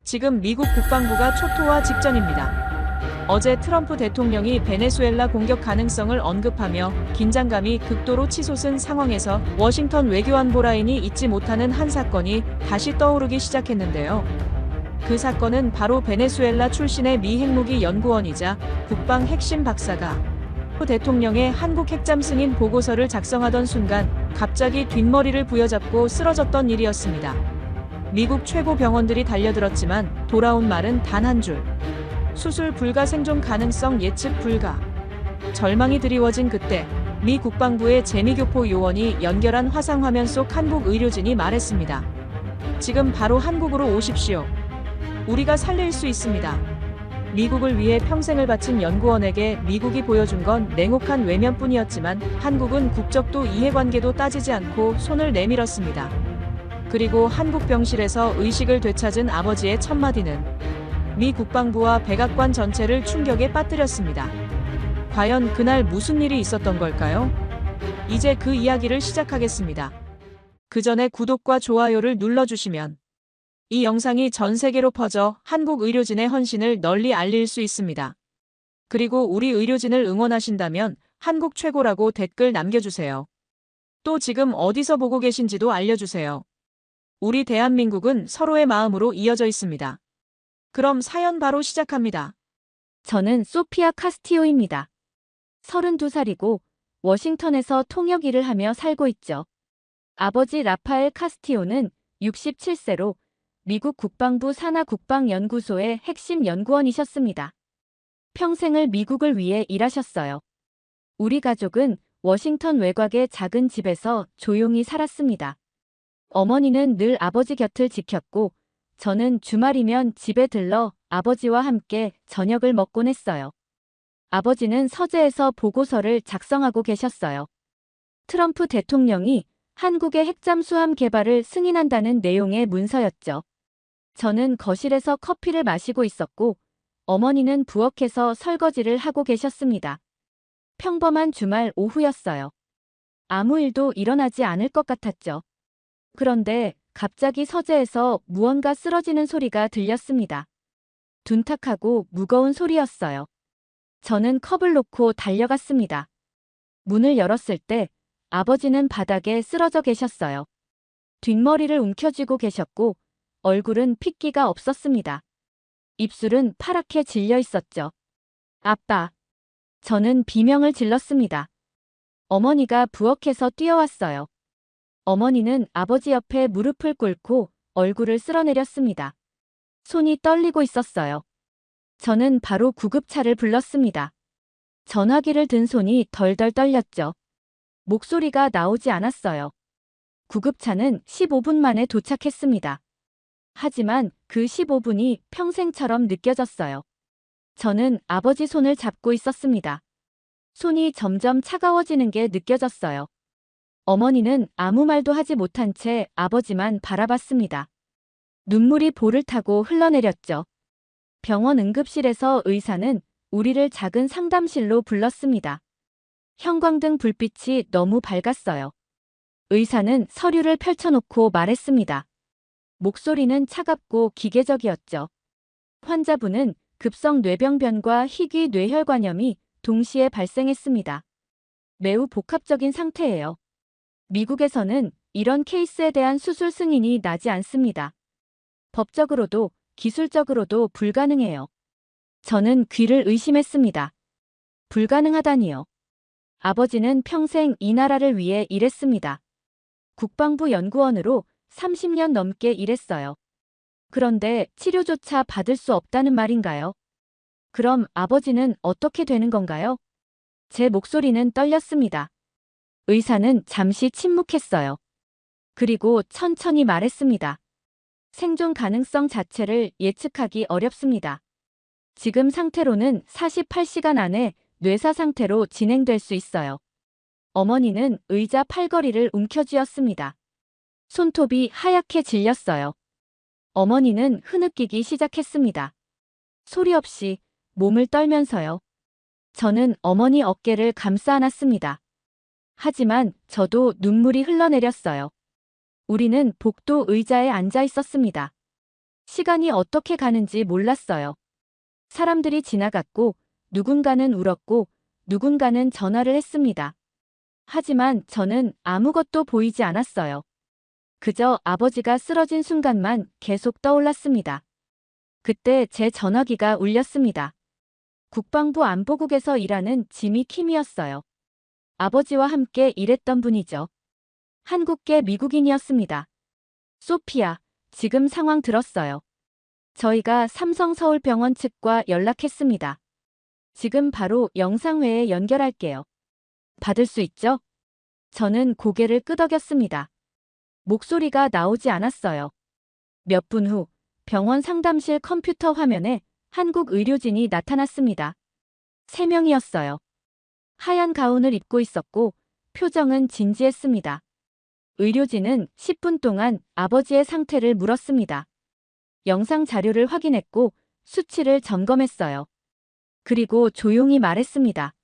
지금 미국 국방부가 초토화 직전입니다. 어제 트럼프 대통령이 베네수엘라 공격 가능성을 언급하며 긴장감이 극도로 치솟은 상황에서 워싱턴 외교안보 라인이 잊지 못하는 한 사건이 다시 떠오르기 시작했는데요. 그 사건은 바로 베네수엘라 출신의 미 핵무기 연구원이자 국방 핵심 박사가 대통령의 한국 핵잠 승인 보고서를 작성하던 순간 갑자기 뒷머리를 부여잡고 쓰러졌던 일이었습니다. 미국 최고 병원들이 달려들었지만 돌아온 말은 단 한 줄. 수술 불가, 생존 가능성 예측 불가. 절망이 드리워진 그때 미 국방부의 재미교포 요원이 연결한 화상화면 속 한국 의료진이 말했습니다. 지금 바로 한국으로 오십시오. 우리가 살릴 수 있습니다. 미국을 위해 평생을 바친 연구원에게 미국이 보여준 건 냉혹한 외면뿐이었지만 한국은 국적도 이해관계도 따지지 않고 손을 내밀었습니다. 그리고 한국 병실에서 의식을 되찾은 아버지의 첫마디는 미 국방부와 백악관 전체를 충격에 빠뜨렸습니다. 과연 그날 무슨 일이 있었던 걸까요? 이제 그 이야기를 시작하겠습니다. 그 전에 구독과 좋아요를 눌러주시면 이 영상이 전 세계로 퍼져 한국 의료진의 헌신을 널리 알릴 수 있습니다. 그리고 우리 의료진을 응원하신다면 한국 최고라고 댓글 남겨주세요. 또 지금 어디서 보고 계신지도 알려주세요. 우리 대한민국은 서로의 마음으로 이어져 있습니다. 그럼 사연 바로 시작합니다. 저는 소피아 카스티오입니다. 32살이고 워싱턴에서 통역 일을 하며 살고 있죠. 아버지 라파엘 카스티오는 67세로 미국 국방부 산하 국방연구소의 핵심 연구원이셨습니다. 평생을 미국을 위해 일하셨어요. 우리 가족은 워싱턴 외곽의 작은 집에서 조용히 살았습니다. 어머니는 늘 아버지 곁을 지켰고 저는 주말이면 집에 들러 아버지와 함께 저녁을 먹곤 했어요. 아버지는 서재에서 보고서를 작성하고 계셨어요. 트럼프 대통령이 한국의 핵잠수함 개발을 승인한다는 내용의 문서였죠. 저는 거실에서 커피를 마시고 있었고 어머니는 부엌에서 설거지를 하고 계셨습니다. 평범한 주말 오후였어요. 아무 일도 일어나지 않을 것 같았죠. 그런데 갑자기 서재에서 무언가 쓰러지는 소리가 들렸습니다. 둔탁하고 무거운 소리였어요. 저는 컵을 놓고 달려갔습니다. 문을 열었을 때 아버지는 바닥에 쓰러져 계셨어요. 뒷머리를 움켜쥐고 계셨고 얼굴은 핏기가 없었습니다. 입술은 파랗게 질려 있었죠. 아빠. 저는 비명을 질렀습니다. 어머니가 부엌에서 뛰어왔어요. 어머니는 아버지 옆에 무릎을 꿇고 얼굴을 쓸어내렸습니다. 손이 떨리고 있었어요. 저는 바로 구급차를 불렀습니다. 전화기를 든 손이 덜덜 떨렸죠. 목소리가 나오지 않았어요. 구급차는 15분 만에 도착했습니다. 하지만 그 15분이 평생처럼 느껴졌어요. 저는 아버지 손을 잡고 있었습니다. 손이 점점 차가워지는 게 느껴졌어요. 어머니는 아무 말도 하지 못한 채 아버지만 바라봤습니다. 눈물이 볼을 타고 흘러내렸죠. 병원 응급실에서 의사는 우리를 작은 상담실로 불렀습니다. 형광등 불빛이 너무 밝았어요. 의사는 서류를 펼쳐놓고 말했습니다. 목소리는 차갑고 기계적이었죠. 환자분은 급성 뇌병변과 희귀 뇌혈관염이 동시에 발생했습니다. 매우 복합적인 상태예요. 미국에서는 이런 케이스에 대한 수술 승인이 나지 않습니다. 법적으로도 기술적으로도 불가능해요. 저는 귀를 의심했습니다. 불가능하다니요. 아버지는 평생 이 나라를 위해 일했습니다. 국방부 연구원으로 30년 넘게 일했어요. 그런데 치료조차 받을 수 없다는 말인가요? 그럼 아버지는 어떻게 되는 건가요? 제 목소리는 떨렸습니다. 의사는 잠시 침묵했어요. 그리고 천천히 말했습니다. 생존 가능성 자체를 예측하기 어렵습니다. 지금 상태로는 48시간 안에 뇌사 상태로 진행될 수 있어요. 어머니는 의자 팔걸이를 움켜쥐었습니다. 손톱이 하얗게 질렸어요. 어머니는 흐느끼기 시작했습니다. 소리 없이 몸을 떨면서요. 저는 어머니 어깨를 감싸 안았습니다. 하지만 저도 눈물이 흘러내렸어요. 우리는 복도 의자에 앉아 있었습니다. 시간이 어떻게 가는지 몰랐어요. 사람들이 지나갔고, 누군가는 울었고, 누군가는 전화를 했습니다. 하지만 저는 아무것도 보이지 않았어요. 그저 아버지가 쓰러진 순간만 계속 떠올랐습니다. 그때 제 전화기가 울렸습니다. 국방부 안보국에서 일하는 지미 킴이었어요. 아버지와 함께 일했던 분이죠. 한국계 미국인이었습니다. 소피아, 지금 상황 들었어요. 저희가 삼성서울병원 측과 연락했습니다. 지금 바로 영상회에 연결할게요. 받을 수 있죠? 저는 고개를 끄덕였습니다. 목소리가 나오지 않았어요. 몇 분 후 병원 상담실 컴퓨터 화면에 한국 의료진이 나타났습니다. 3명이었어요. 하얀 가운을 입고 있었고 표정은 진지했습니다. 의료진은 10분 동안 아버지의 상태를 물었습니다. 영상 자료를 확인했고 수치를 점검했어요. 그리고 조용히 말했습니다.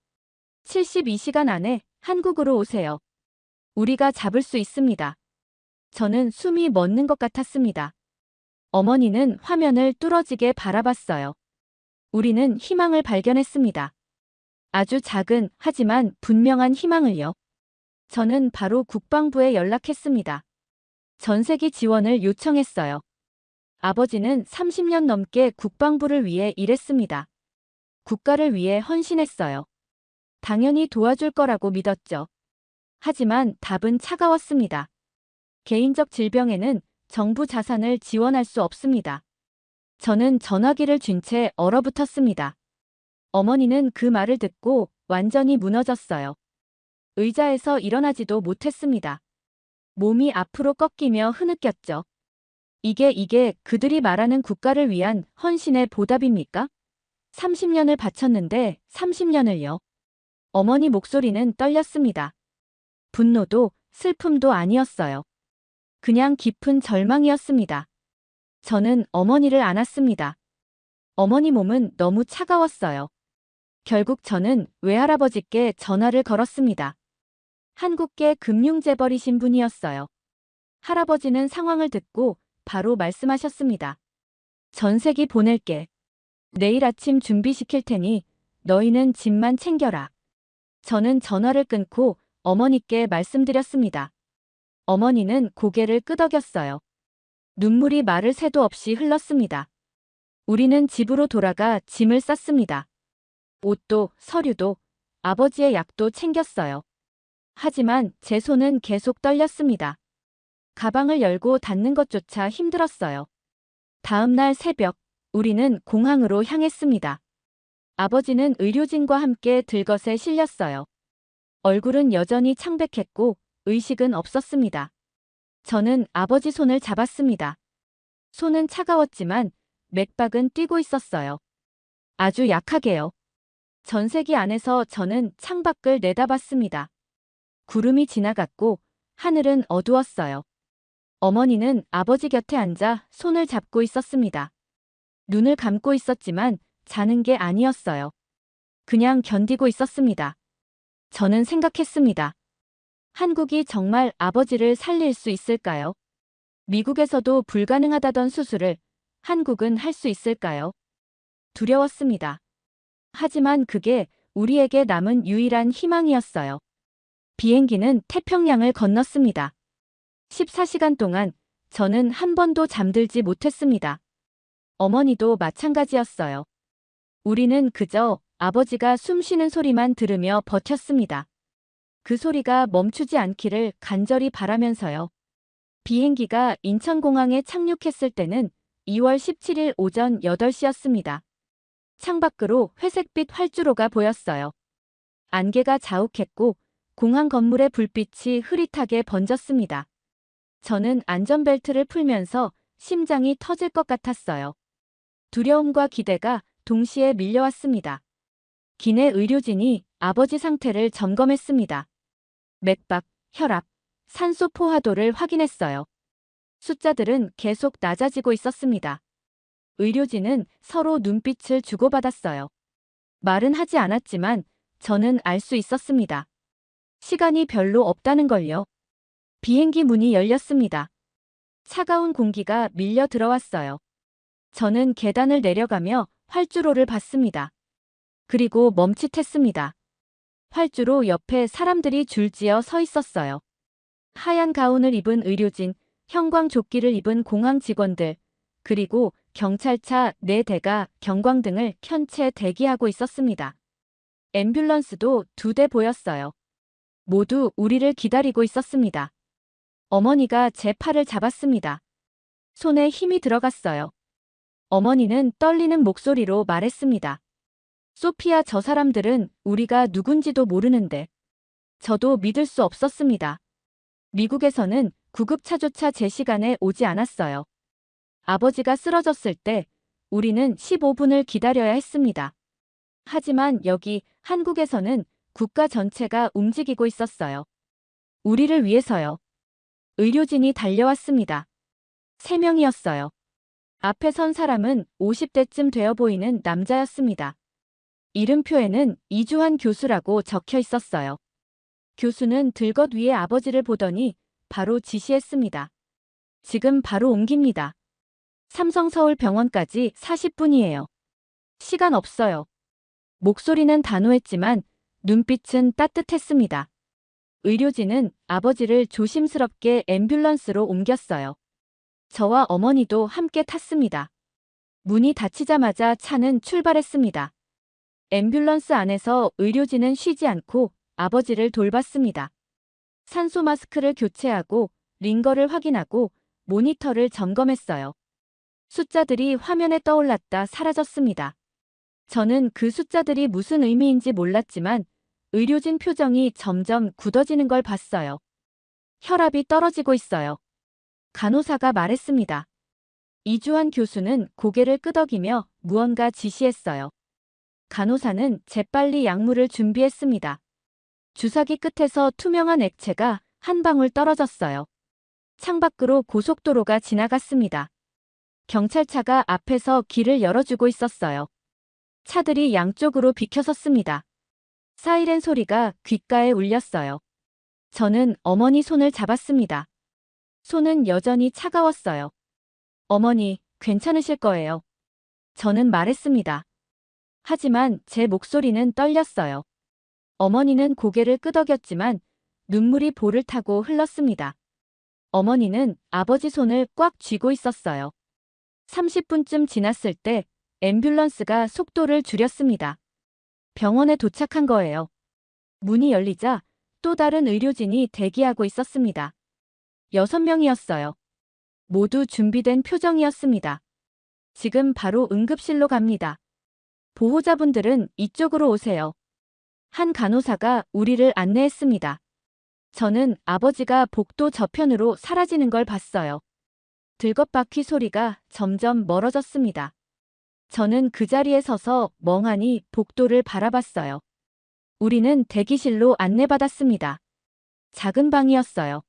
72시간 안에 한국으로 오세요. 우리가 잡을 수 있습니다. 저는 숨이 멎는 것 같았습니다. 어머니는 화면을 뚫어지게 바라봤어요. 우리는 희망을 발견했습니다. 아주 작은 하지만 분명한 희망을요. 저는 바로 국방부에 연락했습니다. 전세기 지원을 요청했어요. 아버지는 30년 넘게 국방부를 위해 일했습니다. 국가를 위해 헌신했어요. 당연히 도와줄 거라고 믿었죠. 하지만 답은 차가웠습니다. 개인적 질병에는 정부 자산을 지원할 수 없습니다. 저는 전화기를 쥔 채 얼어붙었습니다. 어머니는 그 말을 듣고 완전히 무너졌어요. 의자에서 일어나지도 못했습니다. 몸이 앞으로 꺾이며 흐느꼈죠. 이게 그들이 말하는 국가를 위한 헌신의 보답입니까? 30년을 바쳤는데 30년을요. 어머니 목소리는 떨렸습니다. 분노도 슬픔도 아니었어요. 그냥 깊은 절망이었습니다. 저는 어머니를 안았습니다. 어머니 몸은 너무 차가웠어요. 결국 저는 외할아버지께 전화를 걸었습니다. 한국계 금융재벌이신 분이었어요. 할아버지는 상황을 듣고 바로 말씀하셨습니다. 전세기 보낼게. 내일 아침 준비시킬 테니 너희는 짐만 챙겨라. 저는 전화를 끊고 어머니께 말씀드렸습니다. 어머니는 고개를 끄덕였어요. 눈물이 마를 새도 없이 흘렀습니다. 우리는 집으로 돌아가 짐을 쌌습니다. 옷도 서류도 아버지의 약도 챙겼어요. 하지만 제 손은 계속 떨렸습니다. 가방을 열고 닫는 것조차 힘들었어요. 다음 날 새벽, 우리는 공항으로 향했습니다. 아버지는 의료진과 함께 들것에 실렸어요. 얼굴은 여전히 창백했고 의식은 없었습니다. 저는 아버지 손을 잡았습니다. 손은 차가웠지만 맥박은 뛰고 있었어요. 아주 약하게요. 전세기 안에서 저는 창밖을 내다봤습니다. 구름이 지나갔고 하늘은 어두웠어요. 어머니는 아버지 곁에 앉아 손을 잡고 있었습니다. 눈을 감고 있었지만 자는 게 아니었어요. 그냥 견디고 있었습니다. 저는 생각했습니다. 한국이 정말 아버지를 살릴 수 있을까요? 미국에서도 불가능하다던 수술을 한국은 할 수 있을까요? 두려웠습니다. 하지만 그게 우리에게 남은 유일한 희망이었어요. 비행기는 태평양을 건넜습니다. 14시간 동안 저는 한 번도 잠들지 못했습니다. 어머니도 마찬가지였어요. 우리는 그저 아버지가 숨 쉬는 소리만 들으며 버텼습니다. 그 소리가 멈추지 않기를 간절히 바라면서요. 비행기가 인천공항에 착륙했을 때는 2월 17일 오전 8시였습니다. 창밖으로 회색빛 활주로가 보였어요. 안개가 자욱했고 공항 건물의 불빛이 흐릿하게 번졌습니다. 저는 안전벨트를 풀면서 심장이 터질 것 같았어요. 두려움과 기대가 동시에 밀려왔습니다. 기내 의료진이 아버지 상태를 점검했습니다. 맥박, 혈압, 산소 포화도를 확인했어요. 숫자들은 계속 낮아지고 있었습니다. 의료진은 서로 눈빛을 주고받았어요. 말은 하지 않았지만 저는 알 수 있었습니다. 시간이 별로 없다는 걸요. 비행기 문이 열렸습니다. 차가운 공기가 밀려 들어왔어요. 저는 계단을 내려가며 활주로를 봤습니다. 그리고 멈칫했습니다. 활주로 옆에 사람들이 줄지어 서 있었어요. 하얀 가운을 입은 의료진, 형광조끼를 입은 공항 직원들, 그리고 경찰차 4대가 경광등을 켠 채 대기하고 있었습니다. 앰뷸런스도 2대 보였어요. 모두 우리를 기다리고 있었습니다. 어머니가 제 팔을 잡았습니다. 손에 힘이 들어갔어요. 어머니는 떨리는 목소리로 말했습니다. 소피아, 저 사람들은 우리가 누군지도 모르는데. 저도 믿을 수 없었습니다. 미국에서는 구급차조차 제 시간에 오지 않았어요. 아버지가 쓰러졌을 때 우리는 15분을 기다려야 했습니다. 하지만 여기 한국에서는 국가 전체가 움직이고 있었어요. 우리를 위해서요. 의료진이 달려왔습니다. 3명이었어요. 앞에 선 사람은 50대쯤 되어 보이는 남자였습니다. 이름표에는 이주환 교수라고 적혀 있었어요. 교수는 들것 위에 아버지를 보더니 바로 지시했습니다. 지금 바로 옮깁니다. 삼성서울병원까지 40분이에요. 시간 없어요. 목소리는 단호했지만 눈빛은 따뜻했습니다. 의료진은 아버지를 조심스럽게 앰뷸런스로 옮겼어요. 저와 어머니도 함께 탔습니다. 문이 닫히자마자 차는 출발했습니다. 앰뷸런스 안에서 의료진은 쉬지 않고 아버지를 돌봤습니다. 산소 마스크를 교체하고 링거를 확인하고 모니터를 점검했어요. 숫자들이 화면에 떠올랐다 사라졌습니다. 저는 그 숫자들이 무슨 의미인지 몰랐지만 의료진 표정이 점점 굳어지는 걸 봤어요. 혈압이 떨어지고 있어요. 간호사가 말했습니다. 이주환 교수는 고개를 끄덕이며 무언가 지시했어요. 간호사는 재빨리 약물을 준비했습니다. 주사기 끝에서 투명한 액체가 한 방울 떨어졌어요. 창밖으로 고속도로가 지나갔습니다. 경찰차가 앞에서 길을 열어주고 있었어요. 차들이 양쪽으로 비켜섰습니다. 사이렌 소리가 귓가에 울렸어요. 저는 어머니 손을 잡았습니다. 손은 여전히 차가웠어요. 어머니, 괜찮으실 거예요. 저는 말했습니다. 하지만 제 목소리는 떨렸어요. 어머니는 고개를 끄덕였지만 눈물이 볼을 타고 흘렀습니다. 어머니는 아버지 손을 꽉 쥐고 있었어요. 30분쯤 지났을 때 앰뷸런스가 속도를 줄였습니다. 병원에 도착한 거예요. 문이 열리자 또 다른 의료진이 대기하고 있었습니다. 6명이었어요. 모두 준비된 표정이었습니다. 지금 바로 응급실로 갑니다. 보호자분들은 이쪽으로 오세요. 한 간호사가 우리를 안내했습니다. 저는 아버지가 복도 저편으로 사라지는 걸 봤어요. 들것바퀴 소리가 점점 멀어졌습니다. 저는 그 자리에 서서 멍하니 복도를 바라봤어요. 우리는 대기실로 안내받았습니다. 작은 방이었어요.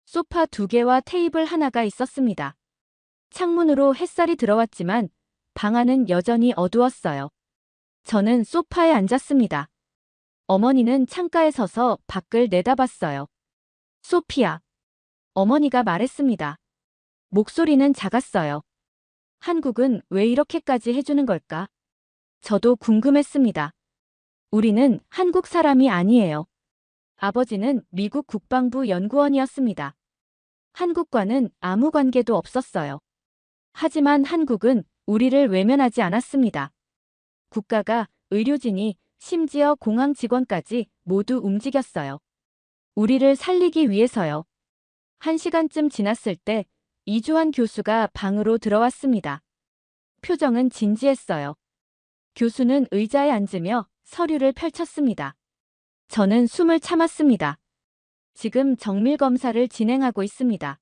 소파 2개와 테이블 하나가 있었습니다. 창문으로 햇살이 들어왔지만 방 안은 여전히 어두웠어요. 저는 소파에 앉았습니다. 어머니는 창가에 서서 밖을 내다봤어요. 소피아. 어머니가 말했습니다. 목소리는 작았어요. 한국은 왜 이렇게까지 해주는 걸까? 저도 궁금했습니다. 우리는 한국 사람이 아니에요. 아버지는 미국 국방부 연구원이었습니다. 한국과는 아무 관계도 없었어요. 하지만 한국은 우리를 외면하지 않았습니다. 국가가, 의료진이, 심지어 공항 직원까지 모두 움직였어요. 우리를 살리기 위해서요. 1시간쯤 지났을 때 이주환 교수가 방으로 들어왔습니다. 표정은 진지했어요. 교수는 의자에 앉으며 서류를 펼쳤습니다. 저는 숨을 참았습니다. 지금 정밀 검사를 진행하고 있습니다.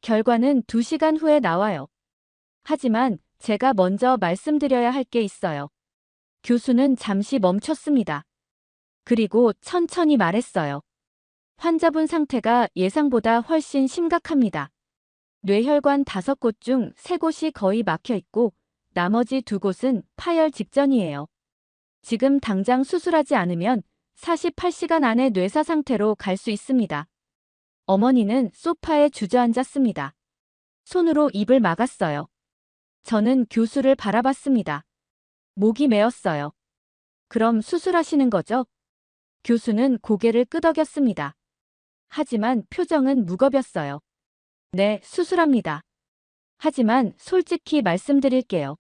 결과는 2시간 후에 나와요. 하지만 제가 먼저 말씀드려야 할 게 있어요. 교수는 잠시 멈췄습니다. 그리고 천천히 말했어요. 환자분 상태가 예상보다 훨씬 심각합니다. 뇌혈관 5곳 중 3곳이 거의 막혀 있고 나머지 2곳은 파열 직전이에요. 지금 당장 수술하지 않으면 48시간 안에 뇌사 상태로 갈 수 있습니다. 어머니는 소파에 주저앉았습니다. 손으로 입을 막았어요. 저는 교수를 바라봤습니다. 목이 메었어요. 그럼 수술하시는 거죠? 교수는 고개를 끄덕였습니다. 하지만 표정은 무겁였어요. 네, 수술합니다. 하지만 솔직히 말씀드릴게요.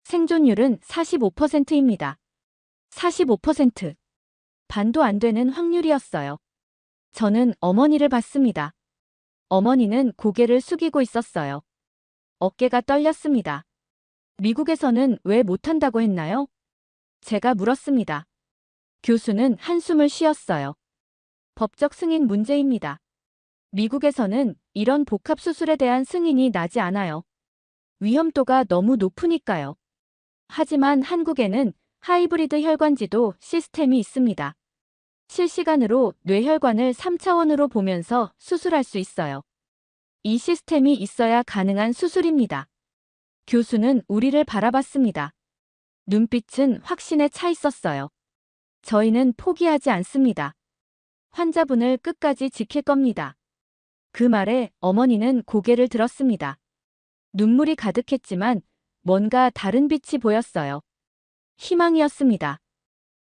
생존율은 45%입니다. 45%. 반도 안 되는 확률이었어요. 저는 어머니를 봤습니다. 어머니는 고개를 숙이고 있었어요. 어깨가 떨렸습니다. 미국에서는 왜 못한다고 했나요? 제가 물었습니다. 교수는 한숨을 쉬었어요. 법적 승인 문제입니다. 미국에서는 이런 복합 수술에 대한 승인이 나지 않아요. 위험도가 너무 높으니까요. 하지만 한국에는 하이브리드 혈관지도 시스템이 있습니다. 실시간으로 뇌혈관을 3차원으로 보면서 수술할 수 있어요. 이 시스템이 있어야 가능한 수술입니다. 교수는 우리를 바라봤습니다. 눈빛은 확신에 차 있었어요. 저희는 포기하지 않습니다. 환자분을 끝까지 지킬 겁니다. 그 말에 어머니는 고개를 들었습니다. 눈물이 가득했지만 뭔가 다른 빛이 보였어요. 희망이었습니다.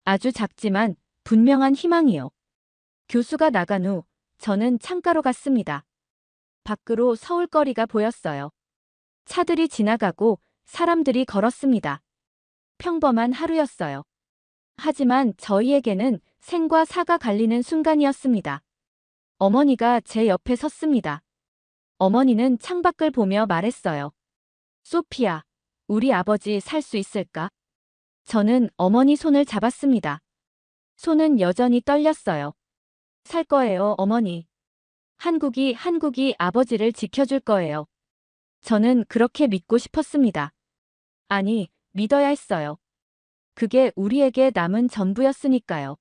아주 작지만 분명한 희망이요. 교수가 나간 후 저는 창가로 갔습니다. 밖으로 서울거리가 보였어요. 차들이 지나가고 사람들이 걸었습니다. 평범한 하루였어요. 하지만 저희에게는 생과 사가 갈리는 순간이었습니다. 어머니가 제 옆에 섰습니다. 어머니는 창밖을 보며 말했어요. 소피아, 우리 아버지 살 수 있을까? 저는 어머니 손을 잡았습니다. 손은 여전히 떨렸어요. 살 거예요, 어머니. 한국이 아버지를 지켜줄 거예요. 저는 그렇게 믿고 싶었습니다. 아니, 믿어야 했어요. 그게 우리에게 남은 전부였으니까요.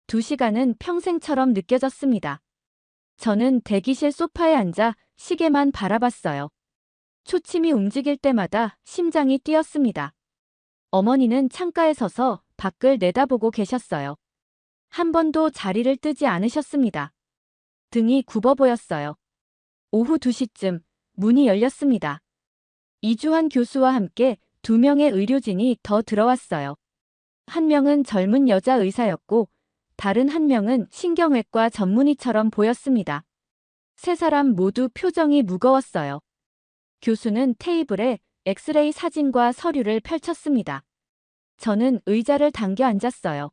2시간은 평생처럼 느껴졌습니다. 저는 대기실 소파에 앉아 시계만 바라봤어요. 초침이 움직일 때마다 심장이 뛰었습니다. 어머니는 창가에 서서 밖을 내다보고 계셨어요. 한 번도 자리를 뜨지 않으셨습니다. 등이 굽어 보였어요. 오후 2시쯤 문이 열렸습니다. 이주환 교수와 함께 2명의 의료진이 더 들어왔어요. 한 명은 젊은 여자 의사였고 다른 한 명은 신경외과 전문의처럼 보였습니다. 세 사람 모두 표정이 무거웠어요. 교수는 테이블에 엑스레이 사진과 서류를 펼쳤습니다. 저는 의자를 당겨 앉았어요.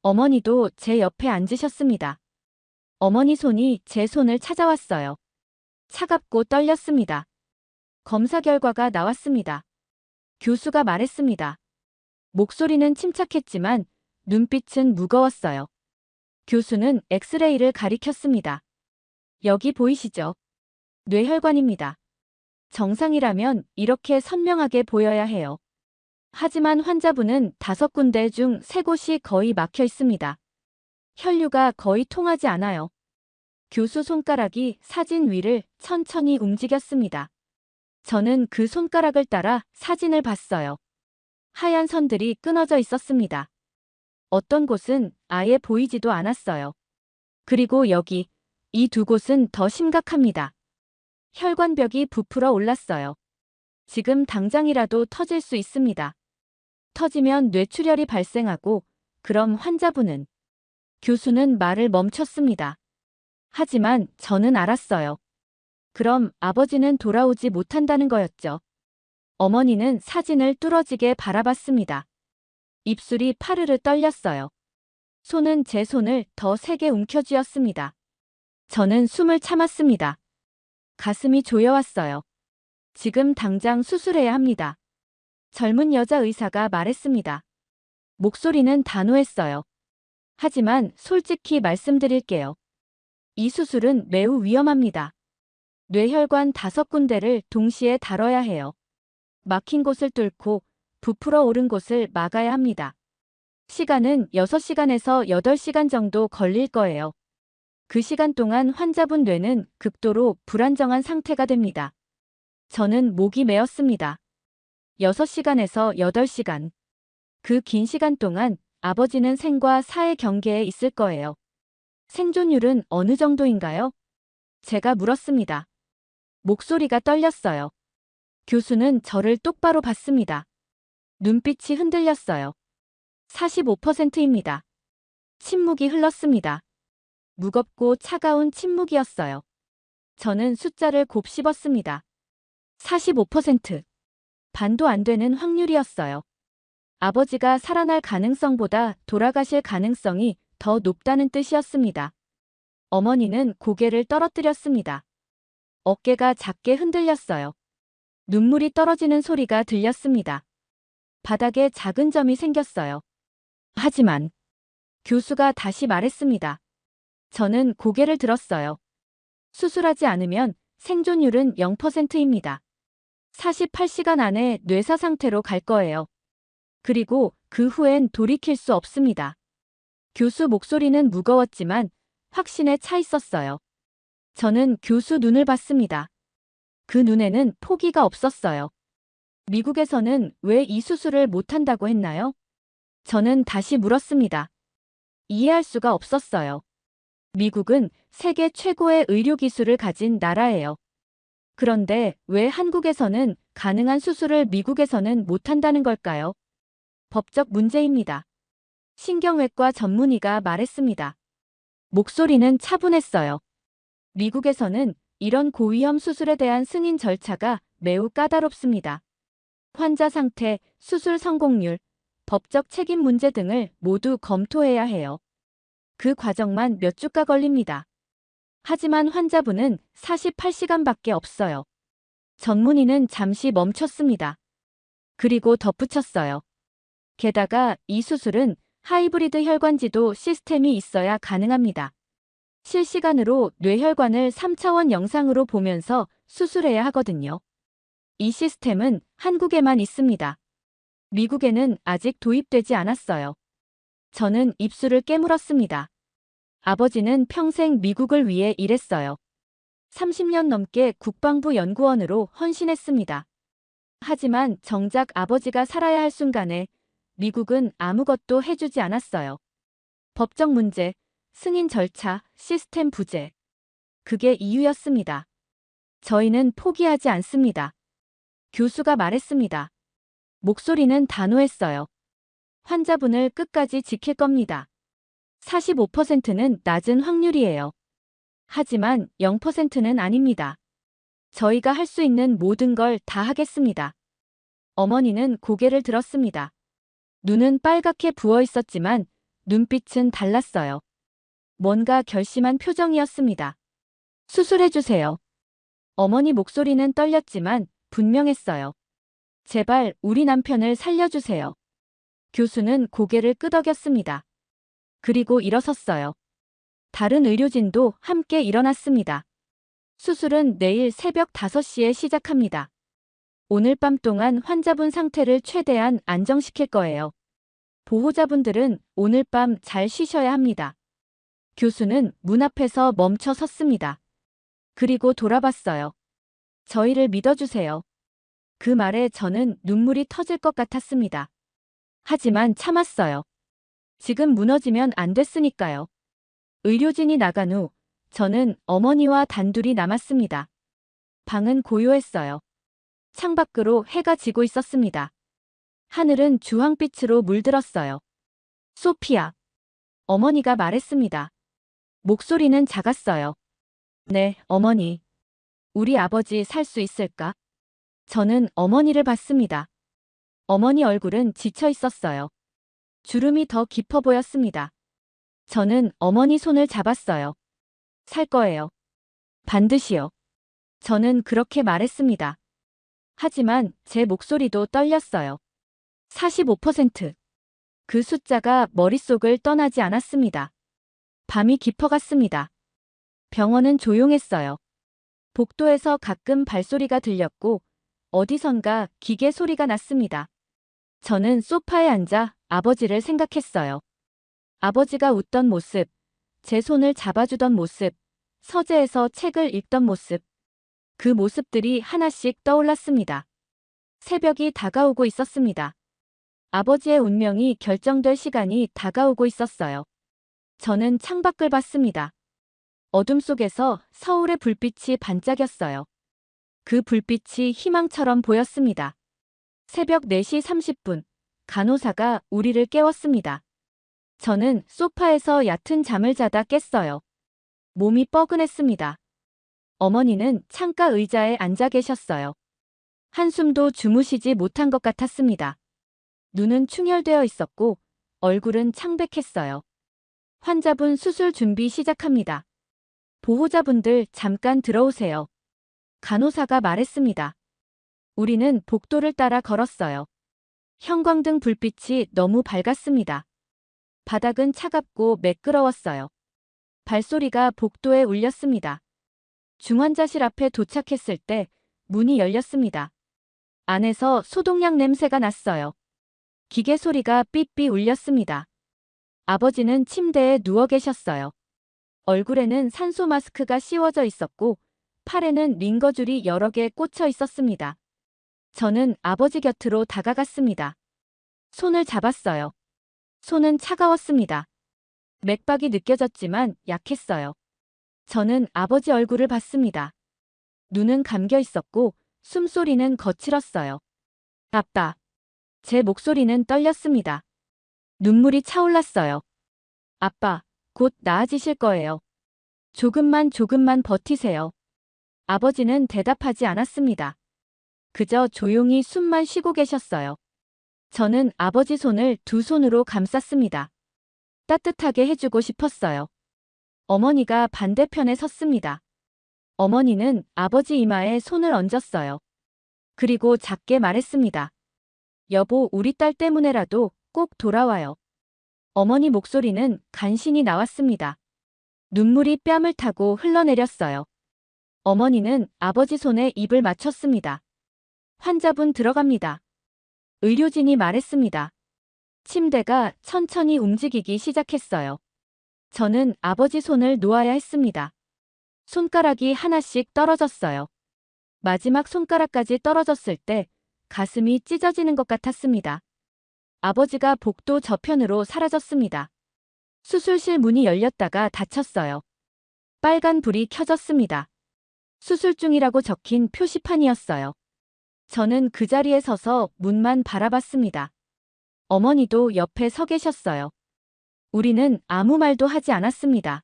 어머니도 제 옆에 앉으셨습니다. 어머니 손이 제 손을 찾아왔어요. 차갑고 떨렸습니다. 검사 결과가 나왔습니다. 교수가 말했습니다. 목소리는 침착했지만 눈빛은 무거웠어요. 교수는 엑스레이를 가리켰습니다. 여기 보이시죠? 뇌혈관입니다. 정상이라면 이렇게 선명하게 보여야 해요. 하지만 환자분은 5군데 중 3곳이 거의 막혀 있습니다. 혈류가 거의 통하지 않아요. 교수 손가락이 사진 위를 천천히 움직였습니다. 저는 그 손가락을 따라 사진을 봤어요. 하얀 선들이 끊어져 있었습니다. 어떤 곳은 아예 보이지도 않았어요. 그리고 여기, 이 2곳은 더 심각합니다. 혈관벽이 부풀어 올랐어요. 지금 당장이라도 터질 수 있습니다. 터지면 뇌출혈이 발생하고 그럼 환자분은 교수는 말을 멈췄습니다. 하지만 저는 알았어요. 그럼 아버지는 돌아오지 못한다는 거였죠. 어머니는 사진을 뚫어지게 바라봤습니다. 입술이 파르르 떨렸어요. 손은 제 손을 더 세게 움켜쥐었습니다. 저는 숨을 참았습니다. 가슴이 조여왔어요. 지금 당장 수술해야 합니다. 젊은 여자 의사가 말했습니다. 목소리는 단호했어요. 하지만 솔직히 말씀드릴게요. 이 수술은 매우 위험합니다. 뇌혈관 5군데를 동시에 다뤄야 해요. 막힌 곳을 뚫고 부풀어 오른 곳을 막아야 합니다. 시간은 6시간에서 8시간 정도 걸릴 거예요. 그 시간 동안 환자분 뇌는 극도로 불안정한 상태가 됩니다. 저는 목이 메었습니다. 6시간에서 8시간. 그 긴 시간 동안 아버지는 생과 사의 경계에 있을 거예요. 생존율은 어느 정도인가요? 제가 물었습니다. 목소리가 떨렸어요. 교수는 저를 똑바로 봤습니다. 눈빛이 흔들렸어요. 45%입니다. 침묵이 흘렀습니다. 무겁고 차가운 침묵이었어요. 저는 숫자를 곱씹었습니다. 45%. 반도 안 되는 확률이었어요. 아버지가 살아날 가능성보다 돌아가실 가능성이 더 높다는 뜻이었습니다. 어머니는 고개를 떨어뜨렸습니다. 어깨가 작게 흔들렸어요. 눈물이 떨어지는 소리가 들렸습니다. 바닥에 작은 점이 생겼어요. 하지만 교수가 다시 말했습니다. 저는 고개를 들었어요. 수술하지 않으면 생존율은 0%입니다. 48시간 안에 뇌사 상태로 갈 거예요. 그리고 그 후엔 돌이킬 수 없습니다. 교수 목소리는 무거웠지만 확신에 차 있었어요. 저는 교수 눈을 봤습니다. 그 눈에는 포기가 없었어요. 미국에서는 왜 이 수술을 못한다고 했나요? 저는 다시 물었습니다. 이해할 수가 없었어요. 미국은 세계 최고의 의료 기술을 가진 나라예요. 그런데 왜 한국에서는 가능한 수술을 미국에서는 못한다는 걸까요? 법적 문제입니다. 신경외과 전문의가 말했습니다. 목소리는 차분했어요. 미국에서는 이런 고위험 수술에 대한 승인 절차가 매우 까다롭습니다. 환자 상태, 수술 성공률, 법적 책임 문제 등을 모두 검토해야 해요. 그 과정만 몇 주가 걸립니다. 하지만 환자분은 48시간밖에 없어요. 전문의는 잠시 멈췄습니다. 그리고 덧붙였어요. 게다가 이 수술은 하이브리드 혈관지도 시스템이 있어야 가능합니다. 실시간으로 뇌혈관을 3차원 영상으로 보면서 수술해야 하거든요. 이 시스템은 한국에만 있습니다. 미국에는 아직 도입되지 않았어요. 저는 입술을 깨물었습니다. 아버지는 평생 미국을 위해 일했어요. 30년 넘게 국방부 연구원으로 헌신했습니다. 하지만 정작 아버지가 살아야 할 순간에 미국은 아무것도 해주지 않았어요. 법적 문제, 승인 절차, 시스템 부재. 그게 이유였습니다. 저희는 포기하지 않습니다. 교수가 말했습니다. 목소리는 단호했어요. 환자분을 끝까지 지킬 겁니다. 45%는 낮은 확률이에요. 하지만 0%는 아닙니다. 저희가 할 수 있는 모든 걸 다 하겠습니다. 어머니는 고개를 들었습니다. 눈은 빨갛게 부어 있었지만 눈빛은 달랐어요. 뭔가 결심한 표정이었습니다. 수술해주세요. 어머니 목소리는 떨렸지만 분명했어요. 제발 우리 남편을 살려주세요. 교수는 고개를 끄덕였습니다. 그리고 일어섰어요. 다른 의료진도 함께 일어났습니다. 수술은 내일 새벽 5시에 시작합니다. 오늘 밤 동안 환자분 상태를 최대한 안정시킬 거예요. 보호자분들은 오늘 밤 잘 쉬셔야 합니다. 교수는 문 앞에서 멈춰 섰습니다. 그리고 돌아봤어요. 저희를 믿어주세요. 그 말에 저는 눈물이 터질 것 같았습니다. 하지만 참았어요. 지금 무너지면 안 됐으니까요. 의료진이 나간 후 저는 어머니와 단둘이 남았습니다. 방은 고요했어요. 창밖으로 해가 지고 있었습니다. 하늘은 주황빛으로 물들었어요. 소피아. 어머니가 말했습니다. 목소리는 작았어요. 네, 어머니. 우리 아버지 살 수 있을까? 저는 어머니를 봤습니다. 어머니 얼굴은 지쳐 있었어요. 주름이 더 깊어 보였습니다. 저는 어머니 손을 잡았어요. 살 거예요. 반드시요. 저는 그렇게 말했습니다. 하지만 제 목소리도 떨렸어요. 45%. 그 숫자가 머릿속을 떠나지 않았습니다. 밤이 깊어갔습니다. 병원은 조용했어요. 복도에서 가끔 발소리가 들렸고 어디선가 기계 소리가 났습니다. 저는 소파에 앉아 아버지를 생각했어요. 아버지가 웃던 모습, 제 손을 잡아주던 모습, 서재에서 책을 읽던 모습. 그 모습들이 하나씩 떠올랐습니다. 새벽이 다가오고 있었습니다. 아버지의 운명이 결정될 시간이 다가오고 있었어요. 저는 창밖을 봤습니다. 어둠 속에서 서울의 불빛이 반짝였어요. 그 불빛이 희망처럼 보였습니다. 새벽 4시 30분, 간호사가 우리를 깨웠습니다. 저는 소파에서 얕은 잠을 자다 깼어요. 몸이 뻐근했습니다. 어머니는 창가 의자에 앉아 계셨어요. 한숨도 주무시지 못한 것 같았습니다. 눈은 충혈되어 있었고 얼굴은 창백했어요. 환자분 수술 준비 시작합니다. 보호자분들 잠깐 들어오세요. 간호사가 말했습니다. 우리는 복도를 따라 걸었어요. 형광등 불빛이 너무 밝았습니다. 바닥은 차갑고 매끄러웠어요. 발소리가 복도에 울렸습니다. 중환자실 앞에 도착했을 때 문이 열렸습니다. 안에서 소독약 냄새가 났어요. 기계 소리가 삐삐 울렸습니다. 아버지는 침대에 누워 계셨어요. 얼굴에는 산소 마스크가 씌워져 있었고 팔에는 링거줄이 여러 개 꽂혀 있었습니다. 저는 아버지 곁으로 다가갔습니다. 손을 잡았어요. 손은 차가웠습니다. 맥박이 느껴졌지만 약했어요. 저는 아버지 얼굴을 봤습니다. 눈은 감겨 있었고 숨소리는 거칠었어요. 아빠. 제 목소리는 떨렸습니다. 눈물이 차올랐어요. 아빠, 곧 나아지실 거예요. 조금만 버티세요. 아버지는 대답하지 않았습니다. 그저 조용히 숨만 쉬고 계셨어요. 저는 아버지 손을 두 손으로 감쌌습니다. 따뜻하게 해주고 싶었어요. 어머니가 반대편에 섰습니다. 어머니는 아버지 이마에 손을 얹었어요. 그리고 작게 말했습니다. 여보, 우리 딸 때문에라도 꼭 돌아와요. 어머니 목소리는 간신히 나왔습니다. 눈물이 뺨을 타고 흘러내렸어요. 어머니는 아버지 손에 입을 맞췄습니다. 환자분 들어갑니다. 의료진이 말했습니다. 침대가 천천히 움직이기 시작했어요. 저는 아버지 손을 놓아야 했습니다. 손가락이 하나씩 떨어졌어요. 마지막 손가락까지 떨어졌을 때 가슴이 찢어지는 것 같았습니다. 아버지가 복도 저편으로 사라졌습니다. 수술실 문이 열렸다가 닫혔어요. 빨간 불이 켜졌습니다. 수술 중이라고 적힌 표시판이었어요. 저는 그 자리에 서서 문만 바라봤습니다. 어머니도 옆에 서 계셨어요. 우리는 아무 말도 하지 않았습니다.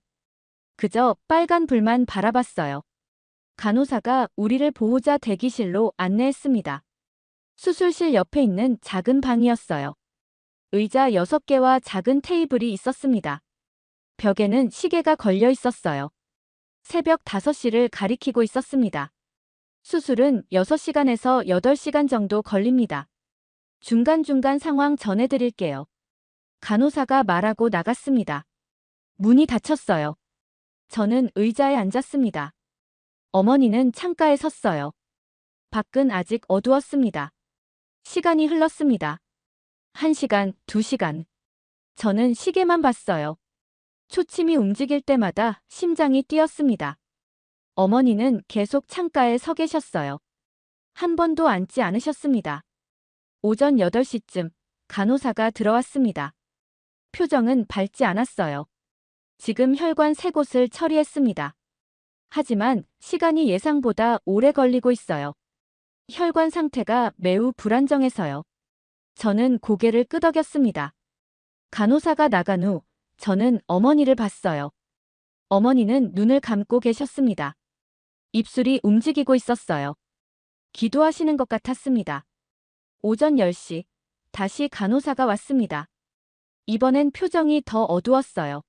그저 빨간 불만 바라봤어요. 간호사가 우리를 보호자 대기실로 안내했습니다. 수술실 옆에 있는 작은 방이었어요. 의자 6개와 작은 테이블이 있었습니다. 벽에는 시계가 걸려 있었어요. 새벽 5시를 가리키고 있었습니다. 수술은 6시간에서 8시간 정도 걸립니다. 중간중간 상황 전해드릴게요. 간호사가 말하고 나갔습니다. 문이 닫혔어요. 저는 의자에 앉았습니다. 어머니는 창가에 섰어요. 밖은 아직 어두웠습니다. 시간이 흘렀습니다. 1시간, 2시간. 저는 시계만 봤어요. 초침이 움직일 때마다 심장이 뛰었습니다. 어머니는 계속 창가에 서 계셨어요. 한 번도 앉지 않으셨습니다. 오전 8시쯤 간호사가 들어왔습니다. 표정은 밝지 않았어요. 지금 혈관 3곳을 처리했습니다. 하지만 시간이 예상보다 오래 걸리고 있어요. 혈관 상태가 매우 불안정해서요. 저는 고개를 끄덕였습니다. 간호사가 나간 후 저는 어머니를 봤어요. 어머니는 눈을 감고 계셨습니다. 입술이 움직이고 있었어요. 기도하시는 것 같았습니다. 오전 10시, 다시 간호사가 왔습니다. 이번엔 표정이 더 어두웠어요.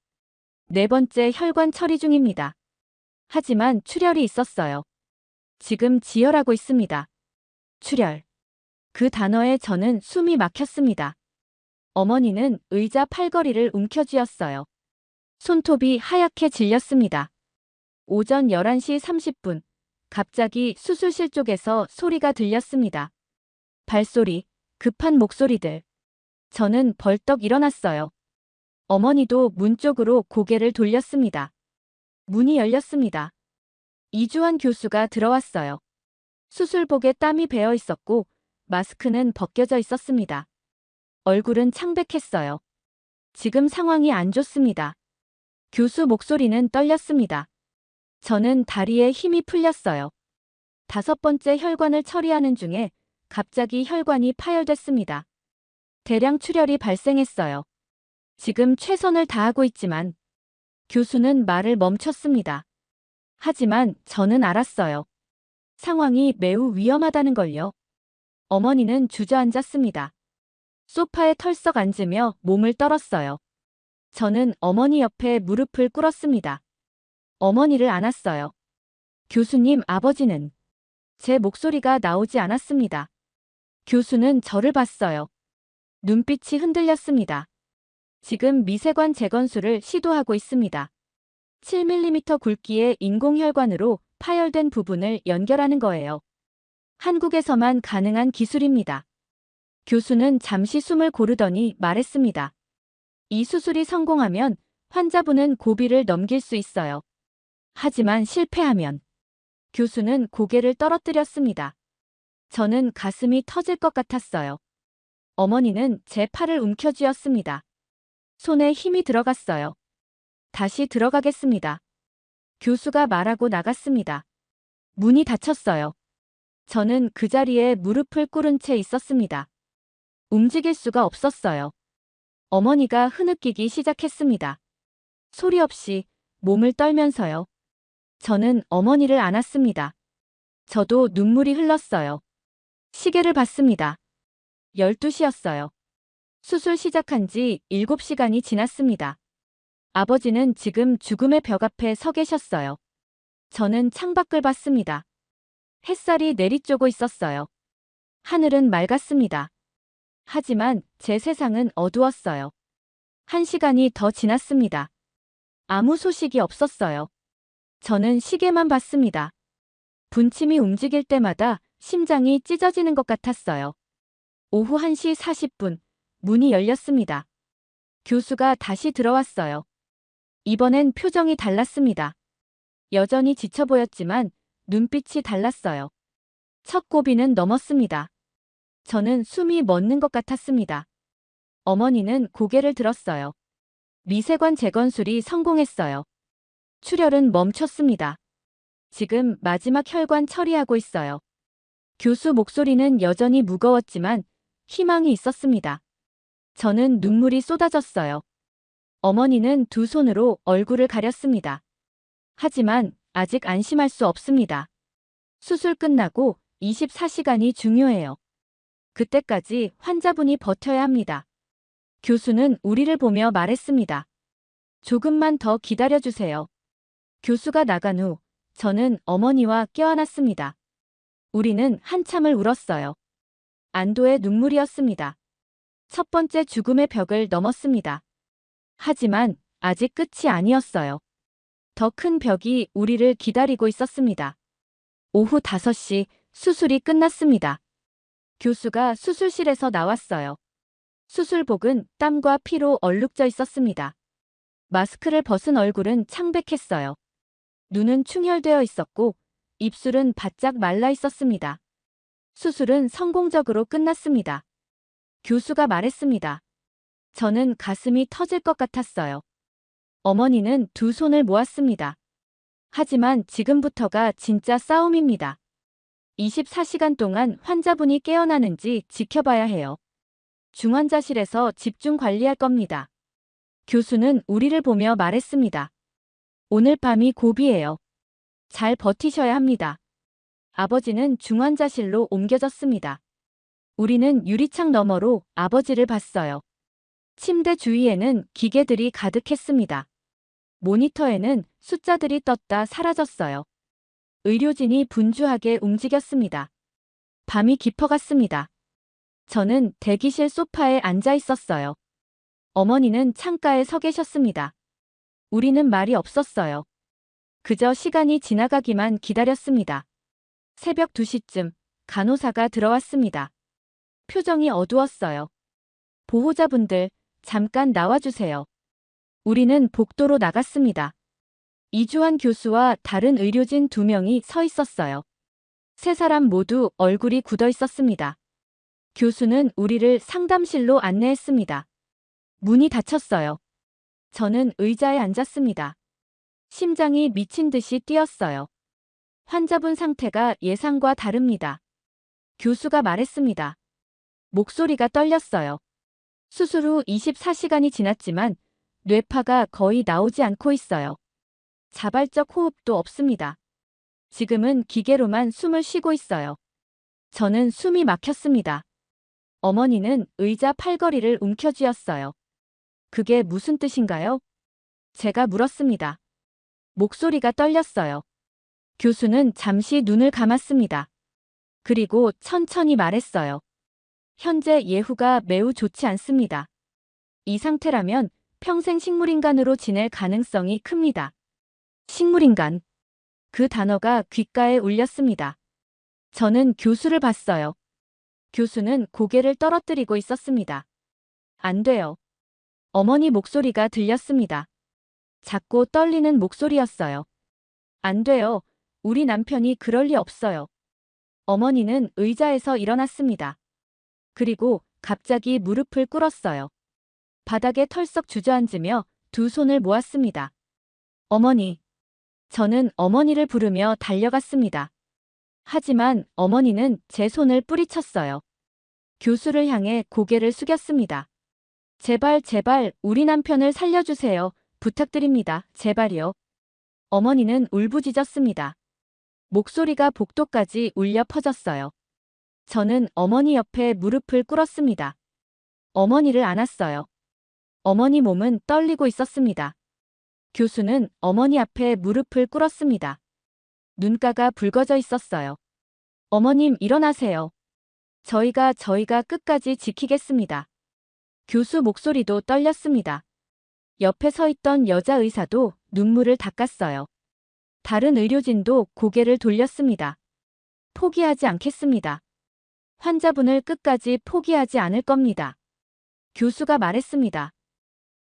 4번째 혈관 처리 중입니다. 하지만 출혈이 있었어요. 지금 지혈하고 있습니다. 출혈. 그 단어에 저는 숨이 막혔습니다. 어머니는 의자 팔걸이를 움켜쥐었어요. 손톱이 하얗게 질렸습니다. 오전 11시 30분, 갑자기 수술실 쪽에서 소리가 들렸습니다. 발소리, 급한 목소리들. 저는 벌떡 일어났어요. 어머니도 문 쪽으로 고개를 돌렸습니다. 문이 열렸습니다. 이주환 교수가 들어왔어요. 수술복에 땀이 배어 있었고 마스크는 벗겨져 있었습니다. 얼굴은 창백했어요. 지금 상황이 안 좋습니다. 교수 목소리는 떨렸습니다. 저는 다리에 힘이 풀렸어요. 5번째 혈관을 처리하는 중에 갑자기 혈관이 파열됐습니다. 대량 출혈이 발생했어요. 지금 최선을 다하고 있지만 교수는 말을 멈췄습니다. 하지만 저는 알았어요. 상황이 매우 위험하다는 걸요. 어머니는 주저앉았습니다. 소파에 털썩 앉으며 몸을 떨었어요. 저는 어머니 옆에 무릎을 꿇었습니다. 어머니를 안았어요. 교수님, 아버지는. 제 목소리가 나오지 않았습니다. 교수는 저를 봤어요. 눈빛이 흔들렸습니다. 지금 미세관 재건수를 시도하고 있습니다. 7mm 굵기의 인공혈관으로 파열된 부분을 연결하는 거예요. 한국에서만 가능한 기술입니다. 교수는 잠시 숨을 고르더니 말했습니다. 이 수술이 성공하면 환자분은 고비를 넘길 수 있어요. 하지만 실패하면 교수는 고개를 떨어뜨렸습니다. 저는 가슴이 터질 것 같았어요. 어머니는 제 팔을 움켜쥐었습니다. 손에 힘이 들어갔어요. 다시 들어가겠습니다. 교수가 말하고 나갔습니다. 문이 닫혔어요. 저는 그 자리에 무릎을 꿇은 채 있었습니다. 움직일 수가 없었어요. 어머니가 흐느끼기 시작했습니다. 소리 없이 몸을 떨면서요. 저는 어머니를 안았습니다. 저도 눈물이 흘렀어요. 시계를 봤습니다. 12시였어요. 수술 시작한 지 7시간이 지났습니다. 아버지는 지금 죽음의 벽 앞에 서 계셨어요. 저는 창밖을 봤습니다. 햇살이 내리쬐고 있었어요. 하늘은 맑았습니다. 하지만 제 세상은 어두웠어요. 1시간이 더 지났습니다. 아무 소식이 없었어요. 저는 시계만 봤습니다. 분침이 움직일 때마다 심장이 찢어지는 것 같았어요. 오후 1시 40분, 문이 열렸습니다. 교수가 다시 들어왔어요. 이번엔 표정이 달랐습니다. 여전히 지쳐 보였지만 눈빛이 달랐어요. 첫 고비는 넘었습니다. 저는 숨이 멎는 것 같았습니다. 어머니는 고개를 들었어요. 미세관 재건술이 성공했어요. 출혈은 멈췄습니다. 지금 마지막 혈관 처리하고 있어요. 교수 목소리는 여전히 무거웠지만 희망이 있었습니다. 저는 눈물이 쏟아졌어요. 어머니는 두 손으로 얼굴을 가렸습니다. 하지만 아직 안심할 수 없습니다. 수술 끝나고 24시간이 중요해요. 그때까지 환자분이 버텨야 합니다. 교수는 우리를 보며 말했습니다. 조금만 더 기다려주세요. 교수가 나간 후 저는 어머니와 껴안았습니다. 우리는 한참을 울었어요. 안도의 눈물이었습니다. 첫 번째 죽음의 벽을 넘었습니다. 하지만 아직 끝이 아니었어요. 더 큰 벽이 우리를 기다리고 있었습니다. 오후 5시 수술이 끝났습니다. 교수가 수술실에서 나왔어요. 수술복은 땀과 피로 얼룩져 있었습니다. 마스크를 벗은 얼굴은 창백했어요. 눈은 충혈되어 있었고 입술은 바짝 말라 있었습니다. 수술은 성공적으로 끝났습니다. 교수가 말했습니다. 저는 가슴이 터질 것 같았어요. 어머니는 두 손을 모았습니다. 하지만 지금부터가 진짜 싸움입니다. 24시간 동안 환자분이 깨어나는지 지켜봐야 해요. 중환자실에서 집중 관리할 겁니다. 교수는 우리를 보며 말했습니다. 오늘 밤이 고비예요. 잘 버티셔야 합니다. 아버지는 중환자실로 옮겨졌습니다. 우리는 유리창 너머로 아버지를 봤어요. 침대 주위에는 기계들이 가득했습니다. 모니터에는 숫자들이 떴다 사라졌어요. 의료진이 분주하게 움직였습니다. 밤이 깊어갔습니다. 저는 대기실 소파에 앉아 있었어요. 어머니는 창가에 서 계셨습니다. 우리는 말이 없었어요. 그저 시간이 지나가기만 기다렸습니다. 새벽 2시쯤 간호사가 들어왔습니다. 표정이 어두웠어요. 보호자분들, 잠깐 나와주세요. 우리는 복도로 나갔습니다. 이주환 교수와 다른 의료진 2명이 서 있었어요. 세 사람 모두 얼굴이 굳어 있었습니다. 교수는 우리를 상담실로 안내했습니다. 문이 닫혔어요. 저는 의자에 앉았습니다. 심장이 미친 듯이 뛰었어요. 환자분 상태가 예상과 다릅니다. 교수가 말했습니다. 목소리가 떨렸어요. 수술 후 24시간이 지났지만 뇌파가 거의 나오지 않고 있어요. 자발적 호흡도 없습니다. 지금은 기계로만 숨을 쉬고 있어요. 저는 숨이 막혔습니다. 어머니는 의자 팔걸이를 움켜쥐었어요. 그게 무슨 뜻인가요? 제가 물었습니다. 목소리가 떨렸어요. 교수는 잠시 눈을 감았습니다. 그리고 천천히 말했어요. 현재 예후가 매우 좋지 않습니다. 이 상태라면 평생 식물인간으로 지낼 가능성이 큽니다. 식물인간. 그 단어가 귓가에 울렸습니다. 저는 교수를 봤어요. 교수는 고개를 떨어뜨리고 있었습니다. 안 돼요. 어머니 목소리가 들렸습니다. 작고 떨리는 목소리였어요. 안 돼요. 우리 남편이 그럴 리 없어요. 어머니는 의자에서 일어났습니다. 그리고 갑자기 무릎을 꿇었어요. 바닥에 털썩 주저앉으며 두 손을 모았습니다. 어머니. 저는 어머니를 부르며 달려갔습니다. 하지만 어머니는 제 손을 뿌리쳤어요. 교수를 향해 고개를 숙였습니다. 제발 제발 우리 남편을 살려주세요. 부탁드립니다. 제발요. 어머니는 울부짖었습니다. 목소리가 복도까지 울려 퍼졌어요. 저는 어머니 옆에 무릎을 꿇었습니다. 어머니를 안았어요. 어머니 몸은 떨리고 있었습니다. 교수는 어머니 앞에 무릎을 꿇었습니다. 눈가가 붉어져 있었어요. 어머님 일어나세요. 저희가 끝까지 지키겠습니다. 교수 목소리도 떨렸습니다. 옆에 서 있던 여자 의사도 눈물을 닦았어요. 다른 의료진도 고개를 돌렸습니다. 포기하지 않겠습니다. 환자분을 끝까지 포기하지 않을 겁니다. 교수가 말했습니다.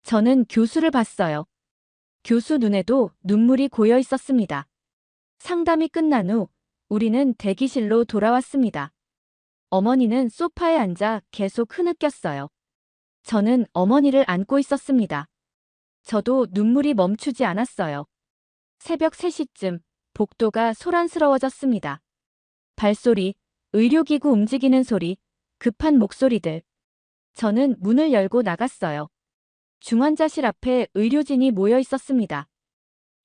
저는 교수를 봤어요. 교수 눈에도 눈물이 고여 있었습니다. 상담이 끝난 후 우리는 대기실로 돌아왔습니다. 어머니는 소파에 앉아 계속 흐느꼈어요. 저는 어머니를 안고 있었습니다. 저도 눈물이 멈추지 않았어요. 새벽 3시쯤 복도가 소란스러워졌습니다. 발소리, 의료기구 움직이는 소리, 급한 목소리들. 저는 문을 열고 나갔어요. 중환자실 앞에 의료진이 모여 있었습니다.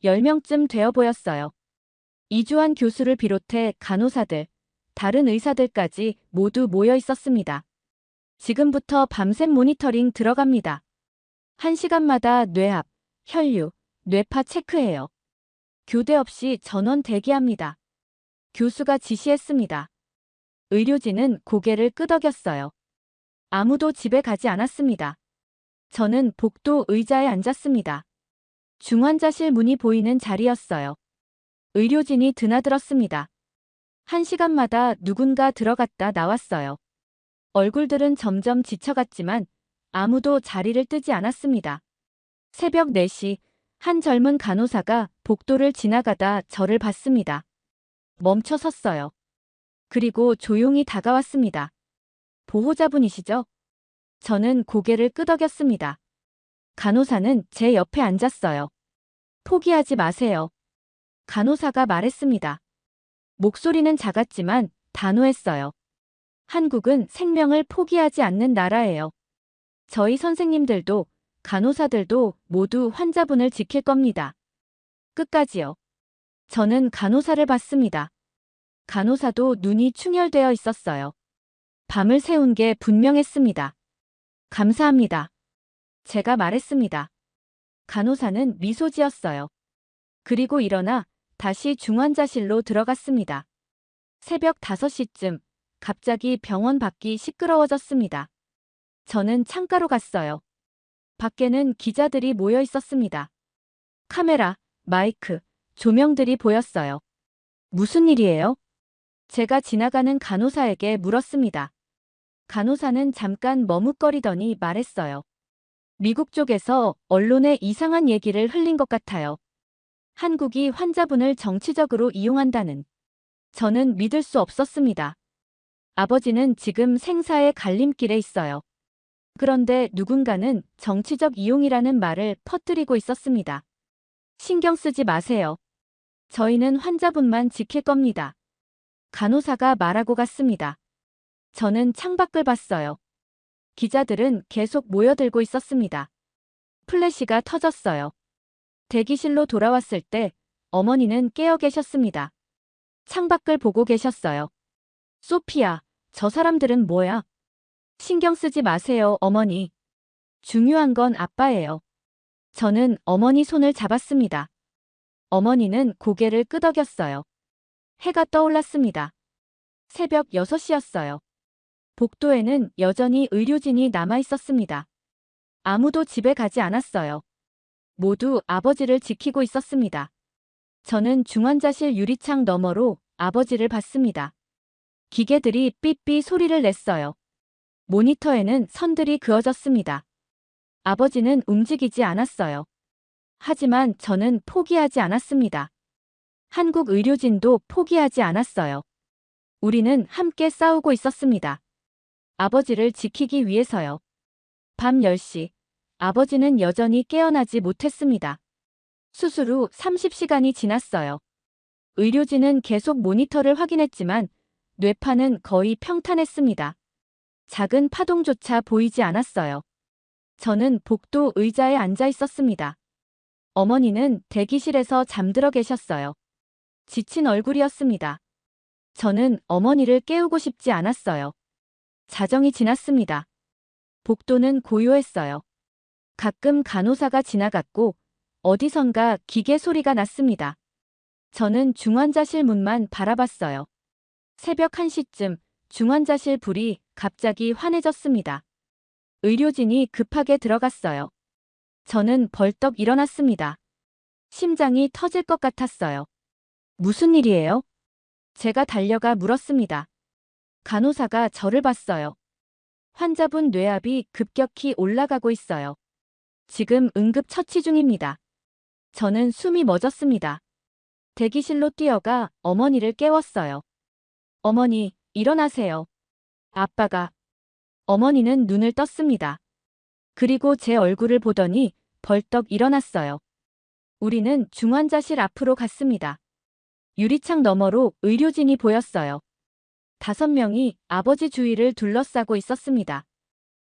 10명쯤 되어 보였어요. 이주환 교수를 비롯해 간호사들, 다른 의사들까지 모두 모여 있었습니다. 지금부터 밤샘 모니터링 들어갑니다. 1시간마다 뇌압, 혈류, 뇌파 체크해요. 교대 없이 전원 대기합니다. 교수가 지시했습니다. 의료진은 고개를 끄덕였어요. 아무도 집에 가지 않았습니다. 저는 복도 의자에 앉았습니다. 중환자실 문이 보이는 자리였어요. 의료진이 드나들었습니다. 1시간마다 누군가 들어갔다 나왔어요. 얼굴들은 점점 지쳐갔지만 아무도 자리를 뜨지 않았습니다. 새벽 4시, 한 젊은 간호사가 복도를 지나가다 저를 봤습니다. 멈춰 섰어요. 그리고 조용히 다가왔습니다. 보호자분이시죠? 저는 고개를 끄덕였습니다. 간호사는 제 옆에 앉았어요. 포기하지 마세요. 간호사가 말했습니다. 목소리는 작았지만 단호했어요. 한국은 생명을 포기하지 않는 나라예요. 저희 선생님들도 간호사들도 모두 환자분을 지킬 겁니다. 끝까지요. 저는 간호사를 봤습니다. 간호사도 눈이 충혈되어 있었어요. 밤을 새운 게 분명했습니다. 감사합니다. 제가 말했습니다. 간호사는 미소 지었어요. 그리고 일어나 다시 중환자실로 들어갔습니다. 새벽 5시쯤 갑자기 병원 밖이 시끄러워졌습니다. 저는 창가로 갔어요. 밖에는 기자들이 모여 있었습니다. 카메라, 마이크, 조명들이 보였어요. 무슨 일이에요? 제가 지나가는 간호사에게 물었습니다. 간호사는 잠깐 머뭇거리더니 말했어요. 미국 쪽에서 언론에 이상한 얘기를 흘린 것 같아요. 한국이 환자분을 정치적으로 이용한다는. 저는 믿을 수 없었습니다. 아버지는 지금 생사의 갈림길에 있어요. 그런데 누군가는 정치적 이용이라는 말을 퍼뜨리고 있었습니다. 신경 쓰지 마세요. 저희는 환자분만 지킬 겁니다. 간호사가 말하고 갔습니다. 저는 창밖을 봤어요. 기자들은 계속 모여들고 있었습니다. 플래시가 터졌어요. 대기실로 돌아왔을 때 어머니는 깨어 계셨습니다. 창밖을 보고 계셨어요. 소피야, 저 사람들은 뭐야? 신경 쓰지 마세요, 어머니. 중요한 건 아빠예요. 저는 어머니 손을 잡았습니다. 어머니는 고개를 끄덕였어요. 해가 떠올랐습니다. 새벽 6시였어요. 복도에는 여전히 의료진이 남아 있었습니다. 아무도 집에 가지 않았어요. 모두 아버지를 지키고 있었습니다. 저는 중환자실 유리창 너머로 아버지를 봤습니다. 기계들이 삐삐 소리를 냈어요. 모니터에는 선들이 그어졌습니다. 아버지는 움직이지 않았어요. 하지만 저는 포기하지 않았습니다. 한국 의료진도 포기하지 않았어요. 우리는 함께 싸우고 있었습니다. 아버지를 지키기 위해서요. 밤 10시, 아버지는 여전히 깨어나지 못했습니다. 수술 후 30시간이 지났어요. 의료진은 계속 모니터를 확인했지만 뇌파는 거의 평탄했습니다. 작은 파동조차 보이지 않았어요. 저는 복도 의자에 앉아 있었습니다. 어머니는 대기실에서 잠들어 계셨어요. 지친 얼굴이었습니다. 저는 어머니를 깨우고 싶지 않았어요. 자정이 지났습니다. 복도는 고요했어요. 가끔 간호사가 지나갔고 어디선가 기계 소리가 났습니다. 저는 중환자실 문만 바라봤어요. 새벽 1시쯤 중환자실 불이 갑자기 환해졌습니다. 의료진이 급하게 들어갔어요. 저는 벌떡 일어났습니다. 심장이 터질 것 같았어요. 무슨 일이에요? 제가 달려가 물었습니다. 간호사가 저를 봤어요. 환자분 뇌압이 급격히 올라가고 있어요. 지금 응급 처치 중입니다. 저는 숨이 멎었습니다. 대기실로 뛰어가 어머니를 깨웠어요. 어머니, 일어나세요. 아빠가. 어머니는 눈을 떴습니다. 그리고 제 얼굴을 보더니 벌떡 일어났어요. 우리는 중환자실 앞으로 갔습니다. 유리창 너머로 의료진이 보였어요. 5명이 아버지 주위를 둘러싸고 있었습니다.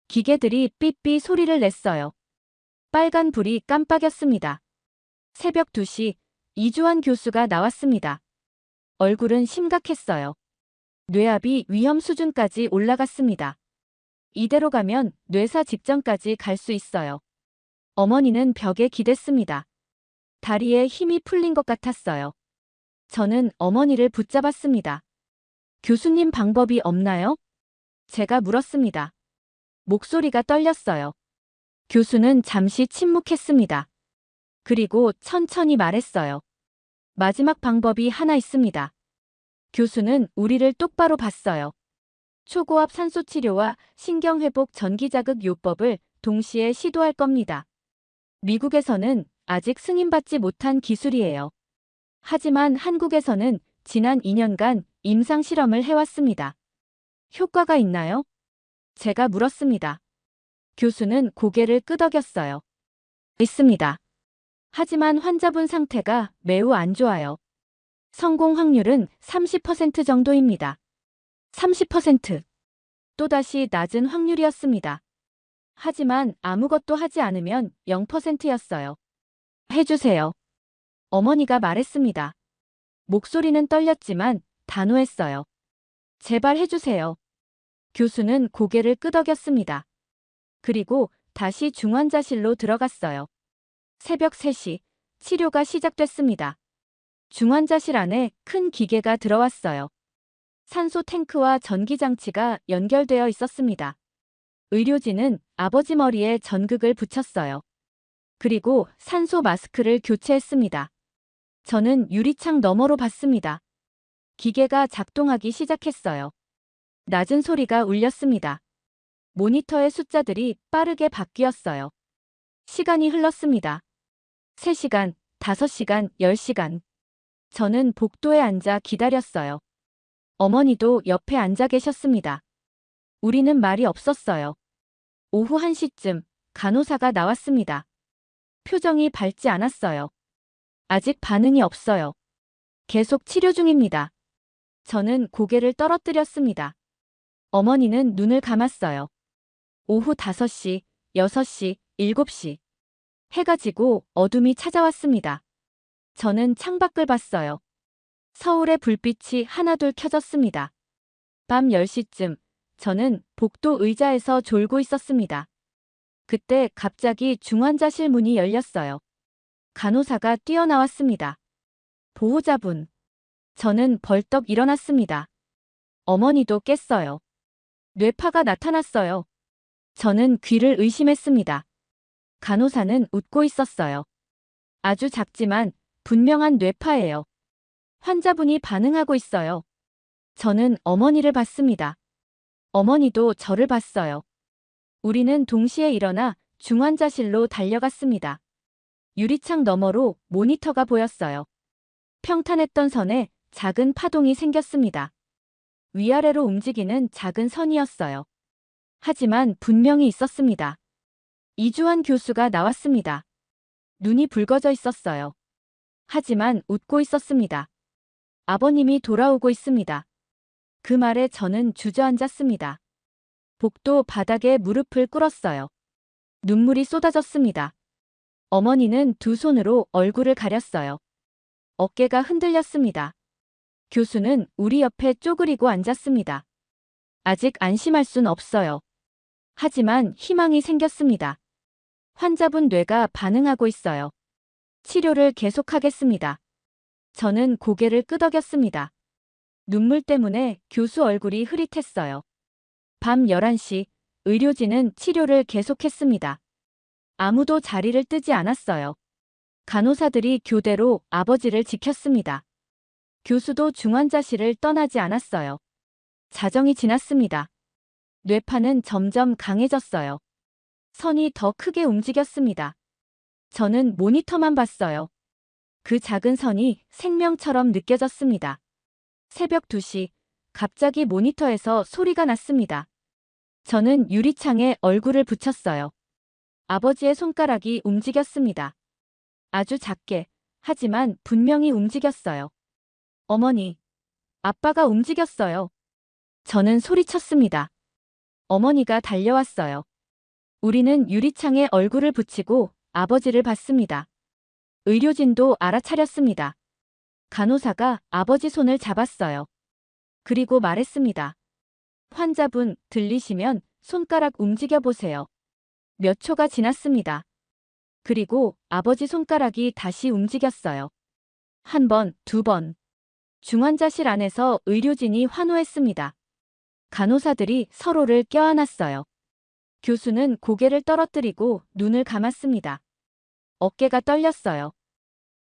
기계들이 삐삐 소리를 냈어요. 빨간 불이 깜빡였습니다. 새벽 2시, 이주환 교수가 나왔습니다. 얼굴은 심각했어요. 뇌압이 위험 수준까지 올라갔습니다. 이대로 가면 뇌사 직전까지 갈 수 있어요. 어머니는 벽에 기댔습니다. 다리에 힘이 풀린 것 같았어요. 저는 어머니를 붙잡았습니다. 교수님 방법이 없나요? 제가 물었습니다. 목소리가 떨렸어요. 교수는 잠시 침묵했습니다. 그리고 천천히 말했어요. 마지막 방법이 하나 있습니다. 교수는 우리를 똑바로 봤어요. 초고압 산소치료와 신경회복 전기자극 요법을 동시에 시도할 겁니다. 미국에서는 아직 승인받지 못한 기술이에요. 하지만 한국에서는 지난 2년간 임상실험을 해왔습니다. 효과가 있나요? 제가 물었습니다. 교수는 고개를 끄덕였어요. 있습니다. 하지만 환자분 상태가 매우 안 좋아요. 성공 확률은 30% 정도입니다. 30%. 또다시 낮은 확률이었습니다. 하지만 아무것도 하지 않으면 0%였어요. 해주세요. 어머니가 말했습니다. 목소리는 떨렸지만 단호했어요. 제발 해주세요. 교수는 고개를 끄덕였습니다. 그리고 다시 중환자실로 들어갔어요. 새벽 3시, 치료가 시작됐습니다. 중환자실 안에 큰 기계가 들어왔어요. 산소 탱크와 전기장치가 연결되어 있었습니다. 의료진은 아버지 머리에 전극을 붙였어요. 그리고 산소 마스크를 교체했습니다. 저는 유리창 너머로 봤습니다. 기계가 작동하기 시작했어요. 낮은 소리가 울렸습니다. 모니터의 숫자들이 빠르게 바뀌었어요. 시간이 흘렀습니다. 3시간, 5시간, 10시간. 저는 복도에 앉아 기다렸어요. 어머니도 옆에 앉아 계셨습니다. 우리는 말이 없었어요. 오후 1시쯤 간호사가 나왔습니다. 표정이 밝지 않았어요. 아직 반응이 없어요. 계속 치료 중입니다. 저는 고개를 떨어뜨렸습니다. 어머니는 눈을 감았어요. 오후 5시, 6시, 7시. 해가 지고 어둠이 찾아왔습니다. 저는 창밖을 봤어요. 서울의 불빛이 하나둘 켜졌습니다. 밤 10시쯤 저는 복도 의자에서 졸고 있었습니다. 그때 갑자기 중환자실 문이 열렸어요. 간호사가 뛰어나왔습니다. 보호자분. 저는 벌떡 일어났습니다. 어머니도 깼어요. 뇌파가 나타났어요. 저는 귀를 의심했습니다. 간호사는 웃고 있었어요. 아주 작지만 분명한 뇌파예요. 환자분이 반응하고 있어요. 저는 어머니를 봤습니다. 어머니도 저를 봤어요. 우리는 동시에 일어나 중환자실로 달려갔습니다. 유리창 너머로 모니터가 보였어요. 평탄했던 선에 작은 파동이 생겼습니다. 위아래로 움직이는 작은 선이었어요. 하지만 분명히 있었습니다. 이주환 교수가 나왔습니다. 눈이 붉어져 있었어요. 하지만 웃고 있었습니다. 아버님이 돌아오고 있습니다. 그 말에 저는 주저앉았습니다. 복도 바닥에 무릎을 꿇었어요. 눈물이 쏟아졌습니다. 어머니는 두 손으로 얼굴을 가렸어요. 어깨가 흔들렸습니다. 교수는 우리 옆에 쪼그리고 앉았습니다. 아직 안심할 순 없어요. 하지만 희망이 생겼습니다. 환자분 뇌가 반응하고 있어요. 치료를 계속하겠습니다. 저는 고개를 끄덕였습니다. 눈물 때문에 교수 얼굴이 흐릿했어요. 밤 11시, 의료진은 치료를 계속했습니다. 아무도 자리를 뜨지 않았어요. 간호사들이 교대로 아버지를 지켰습니다. 교수도 중환자실을 떠나지 않았어요. 자정이 지났습니다. 뇌파는 점점 강해졌어요. 선이 더 크게 움직였습니다. 저는 모니터만 봤어요. 그 작은 선이 생명처럼 느껴졌습니다. 새벽 2시, 갑자기 모니터에서 소리가 났습니다. 저는 유리창에 얼굴을 붙였어요. 아버지의 손가락이 움직였습니다. 아주 작게, 하지만 분명히 움직였어요. 어머니, 아빠가 움직였어요. 저는 소리쳤습니다. 어머니가 달려왔어요. 우리는 유리창에 얼굴을 붙이고 아버지를 봤습니다. 의료진도 알아차렸습니다. 간호사가 아버지 손을 잡았어요. 그리고 말했습니다. 환자분, 들리시면 손가락 움직여 보세요. 몇 초가 지났습니다. 그리고 아버지 손가락이 다시 움직였어요. 한 번, 두 번. 중환자실 안에서 의료진이 환호했습니다. 간호사들이 서로를 껴안았어요. 교수는 고개를 떨어뜨리고 눈을 감았습니다. 어깨가 떨렸어요.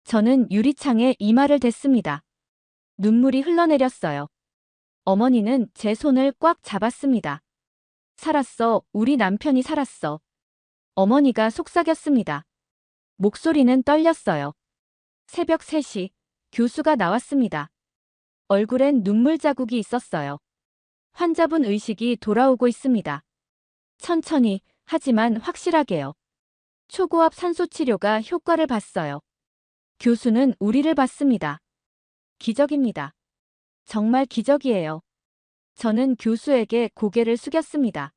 저는 유리창에 이마를 댔습니다. 눈물이 흘러내렸어요. 어머니는 제 손을 꽉 잡았습니다. 살았어, 우리 남편이 살았어. 어머니가 속삭였습니다. 목소리는 떨렸어요. 새벽 3시, 교수가 나왔습니다. 얼굴엔 눈물 자국이 있었어요. 환자분 의식이 돌아오고 있습니다. 천천히, 하지만 확실하게요. 초고압 산소 치료가 효과를 봤어요. 교수는 우리를 봤습니다. 기적입니다. 정말 기적이에요. 저는 교수에게 고개를 숙였습니다.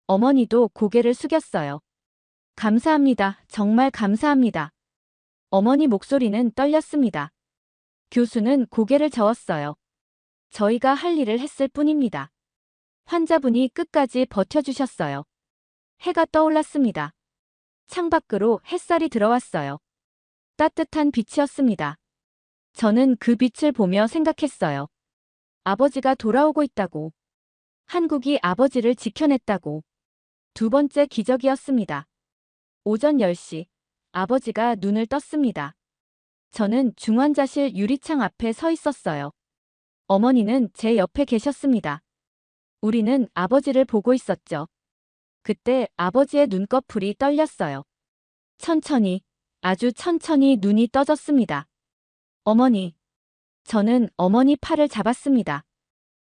어머니도 고개를 숙였어요. 감사합니다. 정말 감사합니다. 어머니 목소리는 떨렸습니다. 교수는 고개를 저었어요. 저희가 할 일을 했을 뿐입니다. 환자분이 끝까지 버텨주셨어요. 해가 떠올랐습니다. 창밖으로 햇살이 들어왔어요. 따뜻한 빛이었습니다. 저는 그 빛을 보며 생각했어요. 아버지가 돌아오고 있다고. 한국이 아버지를 지켜냈다고. 두 번째 기적이었습니다. 오전 10시, 아버지가 눈을 떴습니다. 저는 중환자실 유리창 앞에 서 있었어요. 어머니는 제 옆에 계셨습니다. 우리는 아버지를 보고 있었죠. 그때 아버지의 눈꺼풀이 떨렸어요. 천천히, 아주 천천히 눈이 떠졌습니다. 어머니. 저는 어머니 팔을 잡았습니다.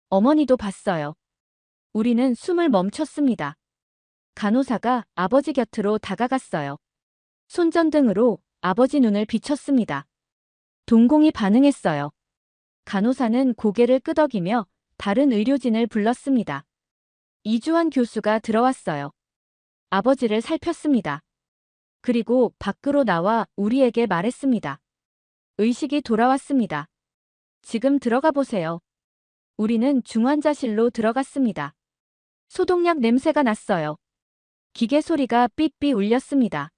어머니도 봤어요. 우리는 숨을 멈췄습니다. 간호사가 아버지 곁으로 다가갔어요. 손전등으로 아버지 눈을 비췄습니다. 동공이 반응했어요. 간호사는 고개를 끄덕이며 다른 의료진을 불렀습니다. 이주환 교수가 들어왔어요. 아버지를 살폈습니다. 그리고 밖으로 나와 우리에게 말했습니다. 의식이 돌아왔습니다. 지금 들어가 보세요. 우리는 중환자실로 들어갔습니다. 소독약 냄새가 났어요. 기계 소리가 삐삐 울렸습니다.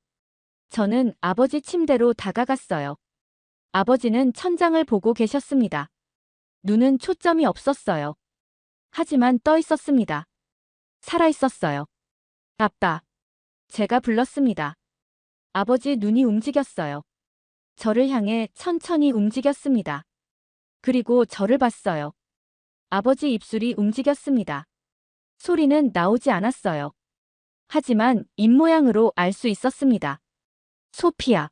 저는 아버지 침대로 다가갔어요. 아버지는 천장을 보고 계셨습니다. 눈은 초점이 없었어요. 하지만 떠 있었습니다. 살아 있었어요. 아빠. 제가 불렀습니다. 아버지 눈이 움직였어요. 저를 향해 천천히 움직였습니다. 그리고 저를 봤어요. 아버지 입술이 움직였습니다. 소리는 나오지 않았어요. 하지만 입모양으로 알 수 있었습니다. 소피아.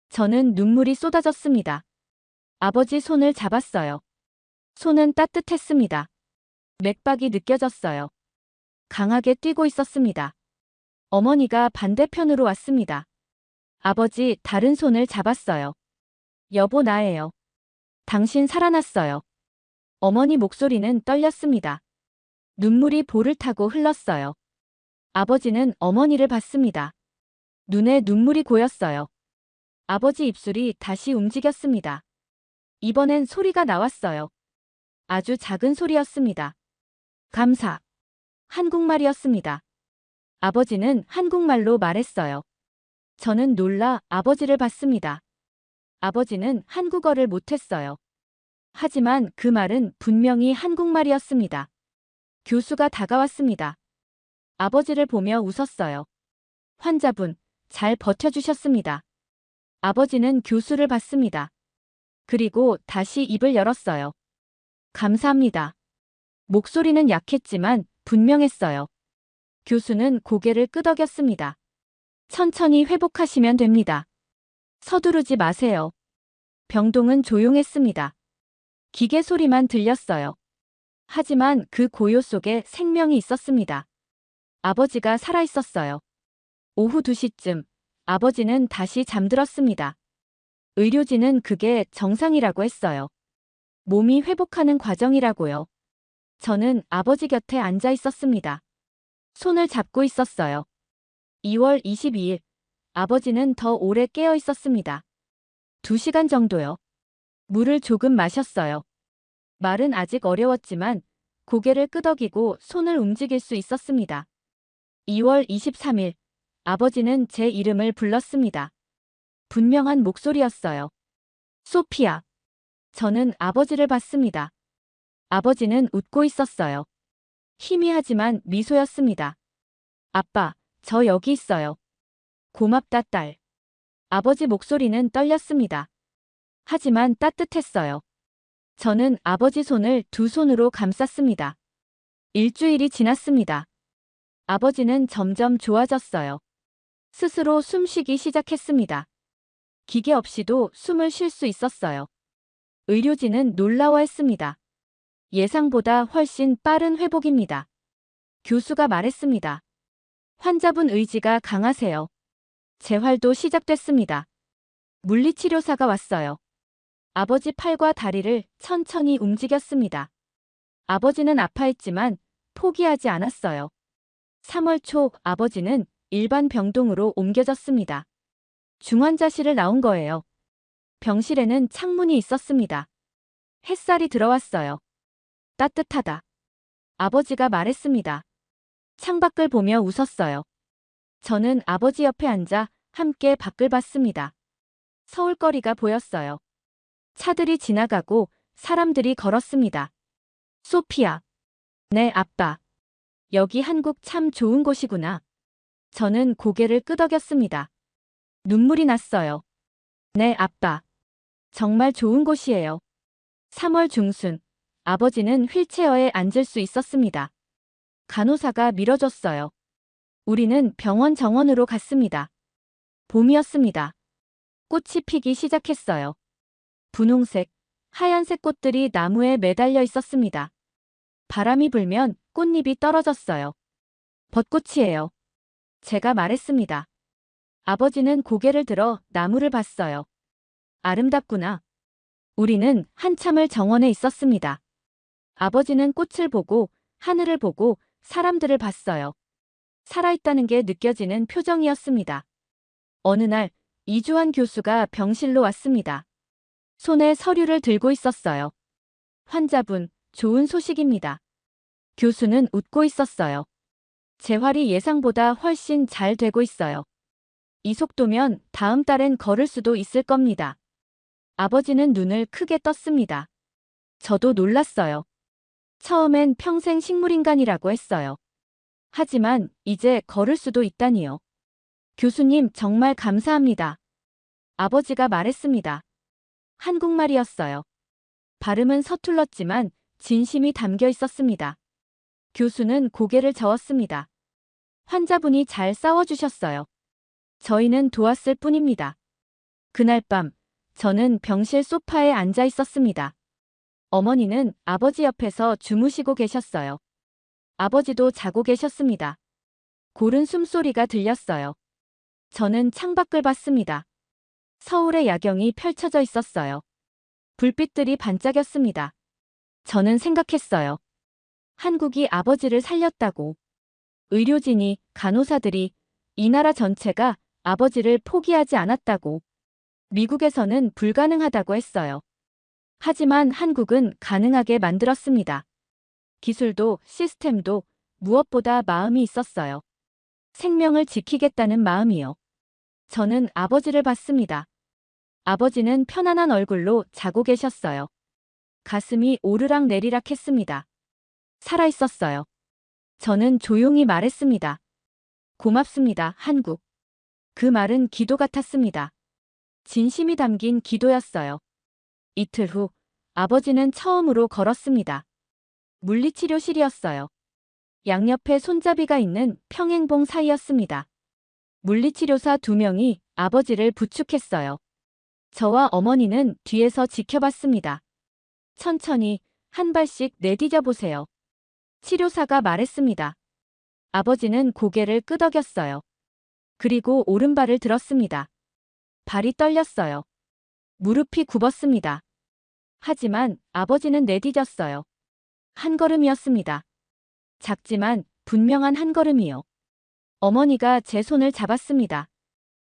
저는 눈물이 쏟아졌습니다. 아버지 손을 잡았어요. 손은 따뜻했습니다. 맥박이 느껴졌어요. 강하게 뛰고 있었습니다. 어머니가 반대편으로 왔습니다. 아버지 다른 손을 잡았어요. 여보 나예요. 당신 살아났어요. 어머니 목소리는 떨렸습니다. 눈물이 볼을 타고 흘렀어요. 아버지는 어머니를 봤습니다. 눈에 눈물이 고였어요. 아버지 입술이 다시 움직였습니다. 이번엔 소리가 나왔어요. 아주 작은 소리였습니다. 감사. 한국말이었습니다. 아버지는 한국말로 말했어요. 저는 놀라 아버지를 봤습니다. 아버지는 한국어를 못했어요. 하지만 그 말은 분명히 한국말이었습니다. 교수가 다가왔습니다. 아버지를 보며 웃었어요. 환자분, 잘 버텨주셨습니다. 아버지는 교수를 봤습니다. 그리고 다시 입을 열었어요. 감사합니다. 목소리는 약했지만 분명했어요. 교수는 고개를 끄덕였습니다. 천천히 회복하시면 됩니다. 서두르지 마세요. 병동은 조용했습니다. 기계 소리만 들렸어요. 하지만 그 고요 속에 생명이 있었습니다. 아버지가 살아있었어요. 오후 2시쯤 아버지는 다시 잠들었습니다. 의료진은 그게 정상이라고 했어요. 몸이 회복하는 과정이라고요. 저는 아버지 곁에 앉아 있었습니다. 손을 잡고 있었어요. 2월 22일, 아버지는 더 오래 깨어 있었습니다. 2시간 정도요. 물을 조금 마셨어요. 말은 아직 어려웠지만 고개를 끄덕이고 손을 움직일 수 있었습니다. 2월 23일, 아버지는 제 이름을 불렀습니다. 분명한 목소리였어요. 소피아. 저는 아버지를 봤습니다. 아버지는 웃고 있었어요. 희미하지만 미소였습니다. 아빠, 저 여기 있어요. 고맙다, 딸. 아버지 목소리는 떨렸습니다. 하지만 따뜻했어요. 저는 아버지 손을 두 손으로 감쌌습니다. 일주일이 지났습니다. 아버지는 점점 좋아졌어요. 스스로 숨쉬기 시작했습니다. 기계 없이도 숨을 쉴 수 있었어요. 의료진은 놀라워했습니다. 예상보다 훨씬 빠른 회복입니다. 교수가 말했습니다. 환자분 의지가 강하세요. 재활도 시작됐습니다. 물리치료사가 왔어요. 아버지 팔과 다리를 천천히 움직였습니다. 아버지는 아파했지만 포기하지 않았어요. 3월 초 아버지는 일반 병동으로 옮겨졌습니다. 중환자실을 나온 거예요. 병실에는 창문이 있었습니다. 햇살이 들어왔어요. 따뜻하다. 아버지가 말했습니다. 창밖을 보며 웃었어요. 저는 아버지 옆에 앉아 함께 밖을 봤습니다. 서울거리가 보였어요. 차들이 지나가고 사람들이 걸었습니다. 소피아. 네, 아빠. 여기 한국 참 좋은 곳이구나. 저는 고개를 끄덕였습니다. 눈물이 났어요. 네, 아빠. 정말 좋은 곳이에요. 3월 중순, 아버지는 휠체어에 앉을 수 있었습니다. 간호사가 밀어줬어요. 우리는 병원 정원으로 갔습니다. 봄이었습니다. 꽃이 피기 시작했어요. 분홍색, 하얀색 꽃들이 나무에 매달려 있었습니다. 바람이 불면 꽃잎이 떨어졌어요. 벚꽃이에요. 제가 말했습니다. 아버지는 고개를 들어 나무를 봤어요. 아름답구나. 우리는 한참을 정원에 있었습니다. 아버지는 꽃을 보고 하늘을 보고 사람들을 봤어요. 살아있다는 게 느껴지는 표정이었습니다. 어느 날 이주환 교수가 병실로 왔습니다. 손에 서류를 들고 있었어요. 환자분, 좋은 소식입니다. 교수는 웃고 있었어요. 재활이 예상보다 훨씬 잘 되고 있어요. 이 속도면 다음 달엔 걸을 수도 있을 겁니다. 아버지는 눈을 크게 떴습니다. 저도 놀랐어요. 처음엔 평생 식물인간이라고 했어요. 하지만 이제 걸을 수도 있다니요. 교수님 정말 감사합니다. 아버지가 말했습니다. 한국말이었어요. 발음은 서툴렀지만 진심이 담겨 있었습니다. 교수는 고개를 저었습니다. 환자분이 잘 싸워주셨어요. 저희는 도왔을 뿐입니다. 그날 밤, 저는 병실 소파에 앉아 있었습니다. 어머니는 아버지 옆에서 주무시고 계셨어요. 아버지도 자고 계셨습니다. 고른 숨소리가 들렸어요. 저는 창밖을 봤습니다. 서울의 야경이 펼쳐져 있었어요. 불빛들이 반짝였습니다. 저는 생각했어요. 한국이 아버지를 살렸다고. 의료진이, 간호사들이, 이 나라 전체가 아버지를 포기하지 않았다고. 미국에서는 불가능하다고 했어요. 하지만 한국은 가능하게 만들었습니다. 기술도 시스템도 무엇보다 마음이 있었어요. 생명을 지키겠다는 마음이요. 저는 아버지를 봤습니다. 아버지는 편안한 얼굴로 자고 계셨어요. 가슴이 오르락 내리락 했습니다. 살아있었어요. 저는 조용히 말했습니다. 고맙습니다, 한국. 그 말은 기도 같았습니다. 진심이 담긴 기도였어요. 이틀 후, 아버지는 처음으로 걸었습니다. 물리치료실이었어요. 양옆에 손잡이가 있는 평행봉 사이였습니다. 물리치료사 2명이 아버지를 부축했어요. 저와 어머니는 뒤에서 지켜봤습니다. 천천히 한 발씩 내디뎌 보세요. 치료사가 말했습니다. 아버지는 고개를 끄덕였어요. 그리고 오른발을 들었습니다. 발이 떨렸어요. 무릎이 굽었습니다. 하지만 아버지는 내디뎠어요. 한 걸음이었습니다. 작지만 분명한 한 걸음이요. 어머니가 제 손을 잡았습니다.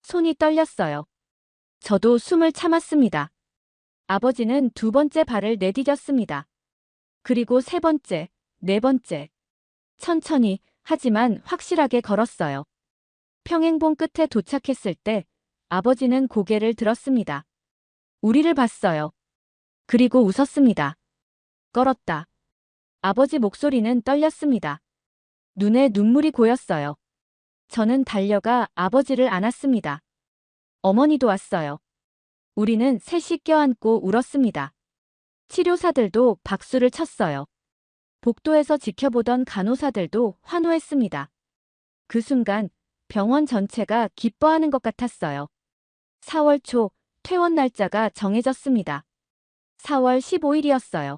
손이 떨렸어요. 저도 숨을 참았습니다. 아버지는 2번째 발을 내디뎠습니다. 그리고 3번째, 4번째. 천천히, 하지만 확실하게 걸었어요. 평행봉 끝에 도착했을 때 아버지는 고개를 들었습니다. 우리를 봤어요. 그리고 웃었습니다. 걸었다. 아버지 목소리는 떨렸습니다. 눈에 눈물이 고였어요. 저는 달려가 아버지를 안았습니다. 어머니도 왔어요. 우리는 셋이 껴안고 울었습니다. 치료사들도 박수를 쳤어요. 복도에서 지켜보던 간호사들도 환호했습니다. 그 순간 병원 전체가 기뻐하는 것 같았어요. 4월 초 퇴원 날짜가 정해졌습니다. 4월 15일이었어요.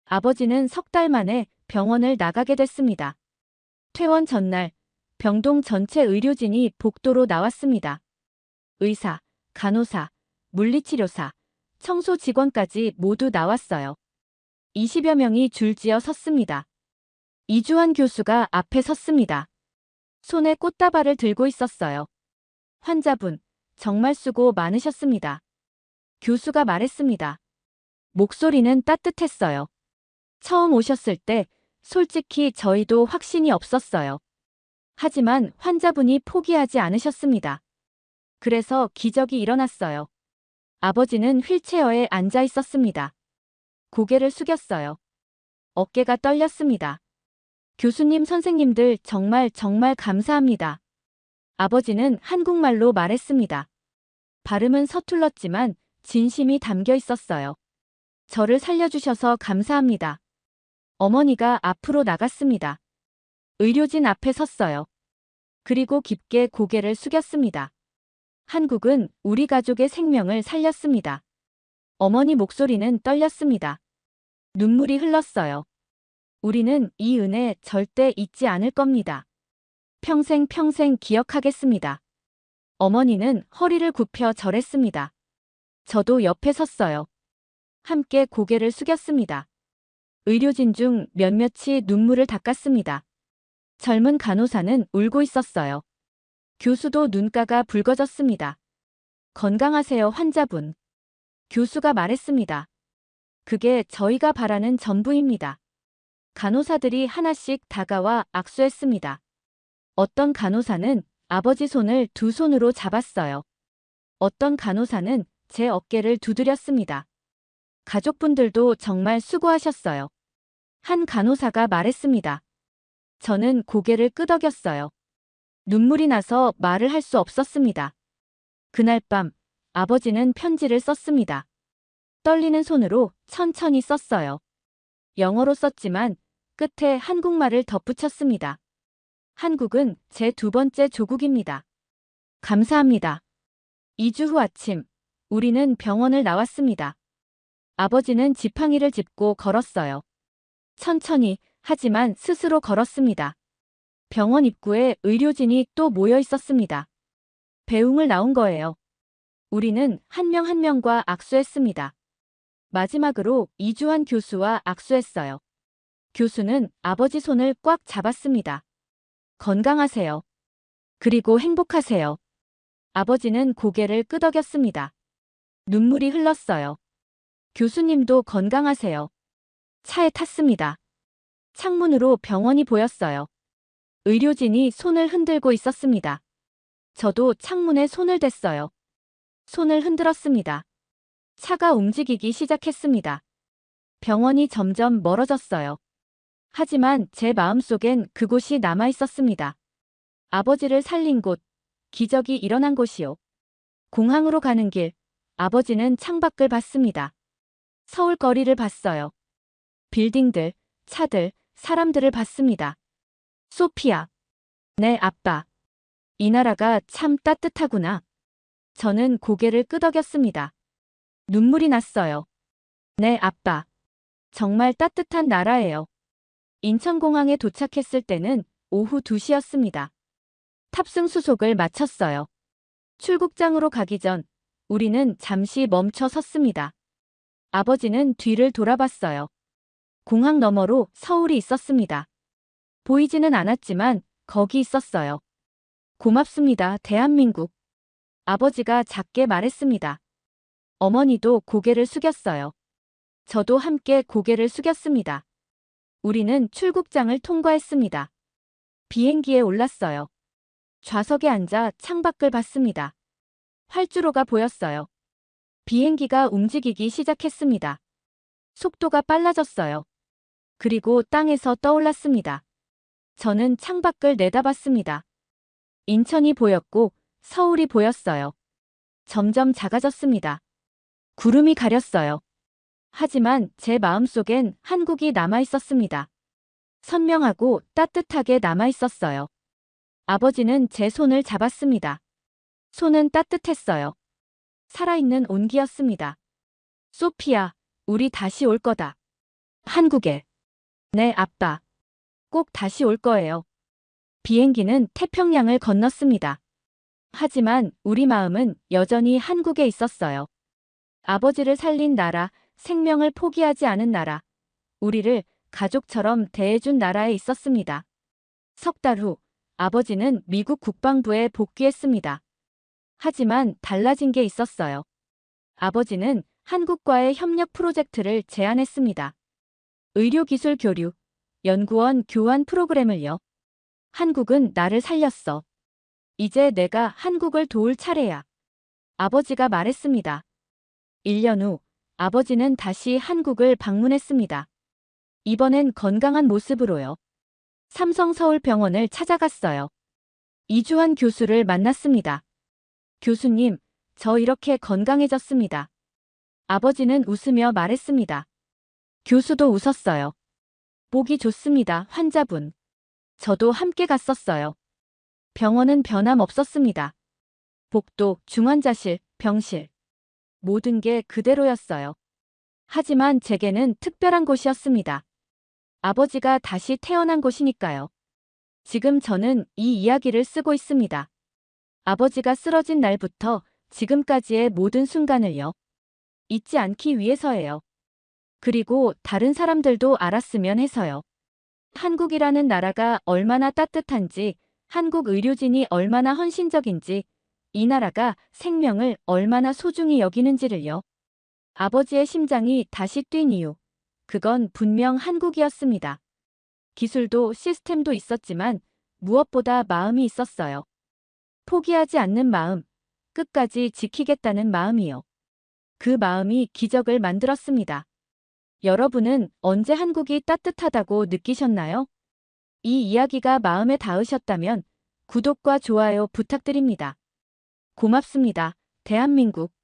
아버지는 3달 만에 병원을 나가게 됐습니다. 퇴원 전날 병동 전체 의료진이 복도로 나왔습니다. 의사, 간호사, 물리치료사, 청소 직원까지 모두 나왔어요. 20여 명이 줄지어 섰습니다. 이주환 교수가 앞에 섰습니다. 손에 꽃다발을 들고 있었어요. 환자분, 정말 수고 많으셨습니다. 교수가 말했습니다. 목소리는 따뜻했어요. 처음 오셨을 때 솔직히 저희도 확신이 없었어요. 하지만 환자분이 포기하지 않으셨습니다. 그래서 기적이 일어났어요. 아버지는 휠체어에 앉아 있었습니다. 고개를 숙였어요. 어깨가 떨렸습니다. 교수님, 선생님들 정말 감사합니다. 아버지는 한국말로 말했습니다. 발음은 서툴렀지만 진심이 담겨 있었어요. 저를 살려주셔서 감사합니다. 어머니가 앞으로 나갔습니다. 의료진 앞에 섰어요. 그리고 깊게 고개를 숙였습니다. 한국은 우리 가족의 생명을 살렸습니다. 어머니 목소리는 떨렸습니다. 눈물이 흘렀어요. 우리는 이 은혜 절대 잊지 않을 겁니다. 평생 기억하겠습니다. 어머니는 허리를 굽혀 절했습니다. 저도 옆에 섰어요. 함께 고개를 숙였습니다. 의료진 중 몇몇이 눈물을 닦았습니다. 젊은 간호사는 울고 있었어요. 교수도 눈가가 붉어졌습니다. 건강하세요, 환자분. 교수가 말했습니다. 그게 저희가 바라는 전부입니다. 간호사들이 하나씩 다가와 악수했습니다. 어떤 간호사는 아버지 손을 두 손으로 잡았어요. 어떤 간호사는 제 어깨를 두드렸습니다. 가족분들도 정말 수고하셨어요. 한 간호사가 말했습니다. 저는 고개를 끄덕였어요. 눈물이 나서 말을 할 수 없었습니다. 그날 밤 아버지는 편지를 썼습니다. 떨리는 손으로 천천히 썼어요. 영어로 썼지만 끝에 한국말을 덧붙였습니다. 한국은 제 두 번째 조국입니다. 감사합니다. 2주 후 아침, 우리는 병원을 나왔습니다. 아버지는 지팡이를 짚고 걸었어요. 천천히, 하지만 스스로 걸었습니다. 병원 입구에 의료진이 또 모여 있었습니다. 배웅을 나온 거예요. 우리는 한 명 한 명과 악수했습니다. 마지막으로 이주환 교수와 악수했어요. 교수는 아버지 손을 꽉 잡았습니다. 건강하세요. 그리고 행복하세요. 아버지는 고개를 끄덕였습니다. 눈물이 흘렀어요. 교수님도 건강하세요. 차에 탔습니다. 창문으로 병원이 보였어요. 의료진이 손을 흔들고 있었습니다. 저도 창문에 손을 댔어요. 손을 흔들었습니다. 차가 움직이기 시작했습니다. 병원이 점점 멀어졌어요. 하지만 제 마음속엔 그곳이 남아 있었습니다. 아버지를 살린 곳, 기적이 일어난 곳이요. 공항으로 가는 길, 아버지는 창밖을 봤습니다. 서울 거리를 봤어요. 빌딩들, 차들, 사람들을 봤습니다. 소피아. 내 아빠. 이 나라가 참 따뜻하구나. 저는 고개를 끄덕였습니다. 눈물이 났어요. 내 아빠. 정말 따뜻한 나라예요. 인천공항에 도착했을 때는 오후 2시였습니다. 탑승 수속을 마쳤어요. 출국장으로 가기 전 우리는 잠시 멈춰 섰습니다. 아버지는 뒤를 돌아봤어요. 공항 너머로 서울이 있었습니다. 보이지는 않았지만 거기 있었어요. 고맙습니다, 대한민국. 아버지가 작게 말했습니다. 어머니도 고개를 숙였어요. 저도 함께 고개를 숙였습니다. 우리는 출국장을 통과했습니다. 비행기에 올랐어요. 좌석에 앉아 창밖을 봤습니다. 활주로가 보였어요. 비행기가 움직이기 시작했습니다. 속도가 빨라졌어요. 그리고 땅에서 떠올랐습니다. 저는 창밖을 내다봤습니다. 인천이 보였고 서울이 보였어요. 점점 작아졌습니다. 구름이 가렸어요. 하지만 제 마음속엔 한국이 남아 있었습니다. 선명하고 따뜻하게 남아 있었어요. 아버지는 제 손을 잡았습니다. 손은 따뜻했어요. 살아있는 온기였습니다. 소피아, 우리 다시 올 거다. 한국에. 내 아빠. 꼭 다시 올 거예요. 비행기는 태평양을 건넜습니다. 하지만 우리 마음은 여전히 한국에 있었어요. 아버지를 살린 나라, 생명을 포기하지 않은 나라, 우리를 가족처럼 대해준 나라에 있었습니다. 석 달 후, 아버지는 미국 국방부에 복귀했습니다. 하지만 달라진 게 있었어요. 아버지는 한국과의 협력 프로젝트를 제안했습니다. 의료기술 교류, 연구원 교환 프로그램을요. 한국은 나를 살렸어. 이제 내가 한국을 도울 차례야. 아버지가 말했습니다. 1년 후, 아버지는 다시 한국을 방문했습니다. 이번엔 건강한 모습으로요. 삼성서울병원을 찾아갔어요. 이주환 교수를 만났습니다. 교수님, 저 이렇게 건강해졌습니다. 아버지는 웃으며 말했습니다. 교수도 웃었어요. 보기 좋습니다, 환자분. 저도 함께 갔었어요. 병원은 변함없었습니다. 복도, 중환자실, 병실. 모든 게 그대로였어요. 하지만 제게는 특별한 곳이었습니다. 아버지가 다시 태어난 곳이니까요. 지금 저는 이 이야기를 쓰고 있습니다. 아버지가 쓰러진 날부터 지금까지의 모든 순간을요. 잊지 않기 위해서예요. 그리고 다른 사람들도 알았으면 해서요. 한국이라는 나라가 얼마나 따뜻한지, 한국 의료진이 얼마나 헌신적인지, 이 나라가 생명을 얼마나 소중히 여기는지를요. 아버지의 심장이 다시 뛴 이유. 그건 분명 한국이었습니다. 기술도 시스템도 있었지만 무엇보다 마음이 있었어요. 포기하지 않는 마음, 끝까지 지키겠다는 마음이요. 그 마음이 기적을 만들었습니다. 여러분은 언제 한국이 따뜻하다고 느끼셨나요? 이 이야기가 마음에 닿으셨다면 구독과 좋아요 부탁드립니다. 고맙습니다. 대한민국.